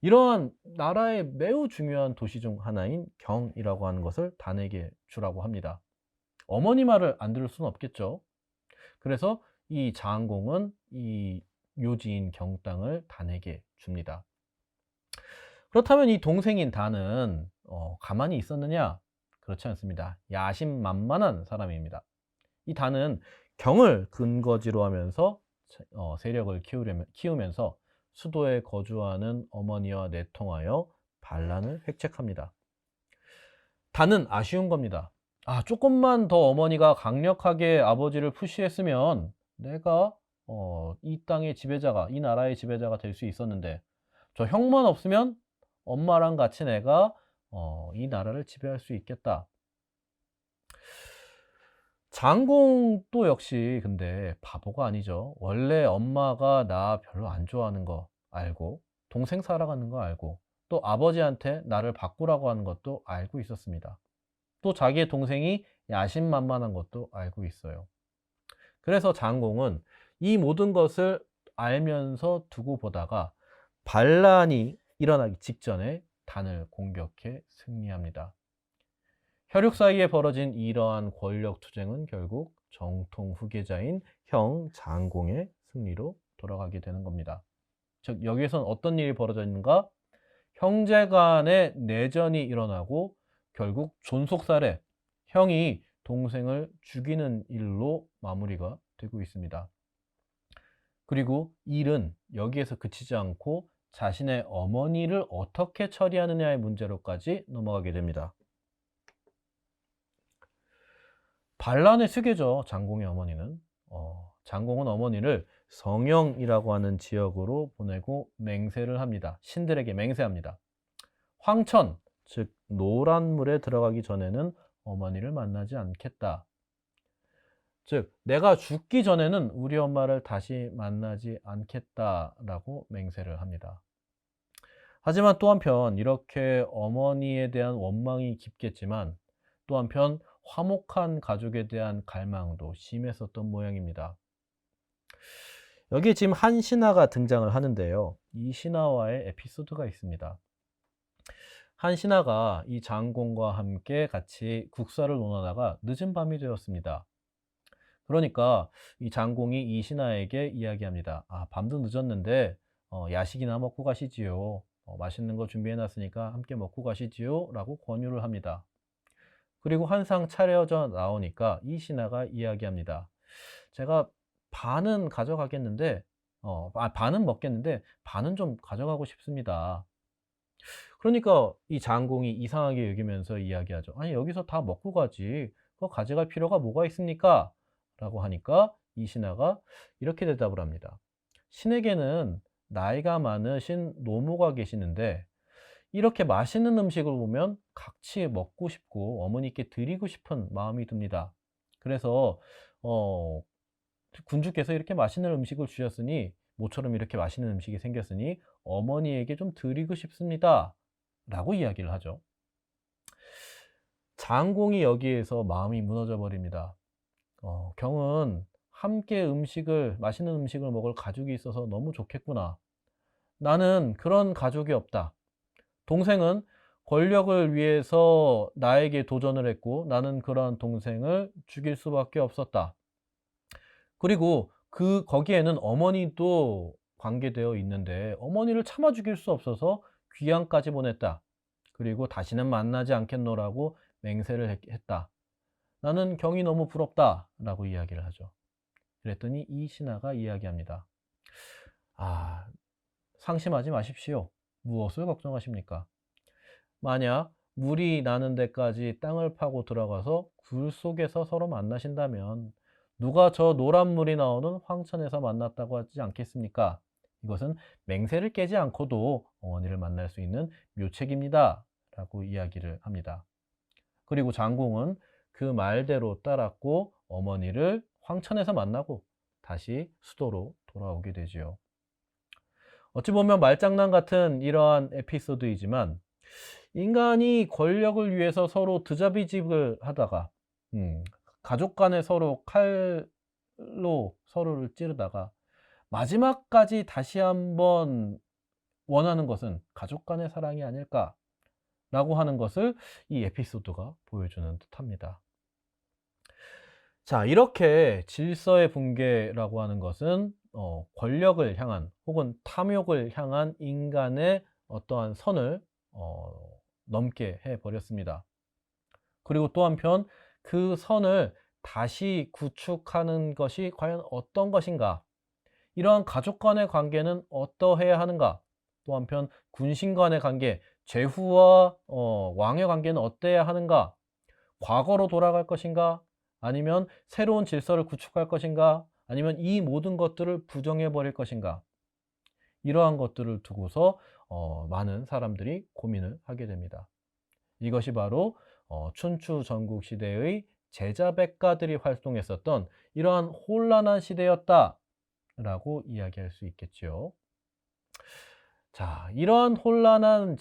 이러한 나라의 매우 중요한 도시 중 하나인 경이라고 하는 것을 단에게 주라고 합니다. 어머니 말을 안 들을 수는 없겠죠. 그래서 이 장공은 이 묘지인 경 땅을 단에게 줍니다. 그렇다면 이 동생인 단은 가만히 있었느냐? 그렇지 않습니다. 야심만만한 사람입니다. 이 단은 경을 근거지로 하면서 세력을 키우면서 수도에 거주하는 어머니와 내통하여 반란을 획책합니다. 단은 아쉬운 겁니다. 조금만 더 어머니가 강력하게 아버지를 푸시했으면 내가 이 땅의 지배자가, 이 나라의 지배자가 될 수 있었는데 저 형만 없으면 엄마랑 같이 내가 이 나라를 지배할 수 있겠다. 장공도 역시 근데 바보가 아니죠. 원래 엄마가 나 별로 안 좋아하는 거 알고 동생 살아가는 거 알고 또 아버지한테 나를 바꾸라고 하는 것도 알고 있었습니다. 또 자기의 동생이 야심만만한 것도 알고 있어요. 그래서 장공은 이 모든 것을 알면서 두고 보다가 반란이 일어나기 직전에 단을 공격해 승리합니다. 혈육 사이에 벌어진 이러한 권력 투쟁은 결국 정통 후계자인 형 장공의 승리로 돌아가게 되는 겁니다. 즉 여기에선 어떤 일이 벌어졌는가? 형제 간의 내전이 일어나고 결국 존속살해, 형이 동생을 죽이는 일로 마무리가 되고 있습니다. 그리고 일은 여기에서 그치지 않고 자신의 어머니를 어떻게 처리하느냐의 문제로까지 넘어가게 됩니다. 반란의 쓰게죠, 장공의 어머니는. 장공은 어머니를 성영이라고 하는 지역으로 보내고 맹세를 합니다. 신들에게 맹세합니다. 황천, 즉 노란 물에 들어가기 전에는 어머니를 만나지 않겠다. 즉 내가 죽기 전에는 우리 엄마를 다시 만나지 않겠다라고 맹세를 합니다. 하지만 또 한편 이렇게 어머니에 대한 원망이 깊겠지만 또 한편 화목한 가족에 대한 갈망도 심했었던 모양입니다. 여기에 지금 한 신하가 등장을 하는데요. 이 신하와의 에피소드가 있습니다. 한 신하가 이 장공과 함께 같이 국사를 논하다가 늦은 밤이 되었습니다. 그러니까 이 장공이 이 신하에게 이야기합니다. 아, 밤도 늦었는데 야식이나 먹고 가시지요. 맛있는 거 준비해 놨으니까 함께 먹고 가시지요. 라고 권유를 합니다. 그리고 한 상 차려져 나오니까 이 신하가 이야기합니다. 제가 반은 가져가겠는데, 반은 먹겠는데, 반은 좀 가져가고 싶습니다. 그러니까 이 장공이 이상하게 여기면서 이야기하죠. 아니, 여기서 다 먹고 가지. 그거 가져갈 필요가 뭐가 있습니까? 라고 하니까 이 신하가 이렇게 대답을 합니다. 신에게는 나이가 많으신 노모가 계시는데 이렇게 맛있는 음식을 보면 같이 먹고 싶고 어머니께 드리고 싶은 마음이 듭니다. 그래서 군주께서 이렇게 맛있는 음식을 주셨으니 모처럼 이렇게 맛있는 음식이 생겼으니 어머니에게 좀 드리고 싶습니다. 라고 이야기를 하죠. 장공이 여기에서 마음이 무너져 버립니다. 경은 함께 맛있는 음식을 먹을 가족이 있어서 너무 좋겠구나. 나는 그런 가족이 없다. 동생은 권력을 위해서 나에게 도전을 했고 나는 그러한 동생을 죽일 수밖에 없었다. 그리고 거기에는 어머니도 관계되어 있는데 어머니를 참아 죽일 수 없어서 귀양까지 보냈다. 그리고 다시는 만나지 않겠노라고 맹세를 했다. 나는 경이 너무 부럽다 라고 이야기를 하죠. 그랬더니 이 신하가 이야기합니다. 아, 상심하지 마십시오. 무엇을 걱정하십니까? 만약 물이 나는 데까지 땅을 파고 들어가서 굴 속에서 서로 만나신다면 누가 저 노란 물이 나오는 황천에서 만났다고 하지 않겠습니까? 이것은 맹세를 깨지 않고도 어머니를 만날 수 있는 묘책입니다. 라고 이야기를 합니다. 그리고 장공은 그 말대로 따랐고 어머니를 황천에서 만나고 다시 수도로 돌아오게 되지요. 어찌 보면 말장난 같은 이러한 에피소드이지만 인간이 권력을 위해서 서로 드자비집을 하다가 가족 간에 서로 칼로 서로를 찌르다가 마지막까지 다시 한번 원하는 것은 가족 간의 사랑이 아닐까라고 하는 것을 이 에피소드가 보여주는 듯합니다. 자, 이렇게 질서의 붕괴라고 하는 것은 권력을 향한 혹은 탐욕을 향한 인간의 어떠한 선을 넘게 해버렸습니다. 그리고 또 한편 그 선을 다시 구축하는 것이 과연 어떤 것인가? 이러한 가족 간의 관계는 어떠해야 하는가? 또 한편 군신 간의 관계, 제후와 왕의 관계는 어때야 하는가? 과거로 돌아갈 것인가? 아니면 새로운 질서를 구축할 것인가? 아니면 이 모든 것들을 부정해 버릴 것인가? 이러한 것들을 두고서 많은 사람들이 고민을 하게 됩니다. 이것이 바로 춘추 전국 시대의 제자백가들이 활동했었던 이러한 혼란한 시대였다라고 이야기할 수 있겠죠. 자, 이러한 혼란한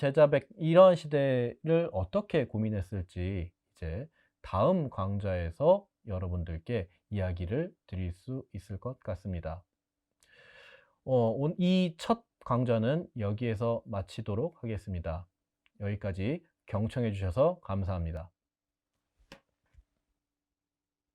이러한 시대를 어떻게 고민했을지 이제 다음 강좌에서 여러분들께 이야기를 드릴 수 있을 것 같습니다. 이 첫 강좌는 여기에서 마치도록 하겠습니다. 여기까지 경청해 주셔서 감사합니다.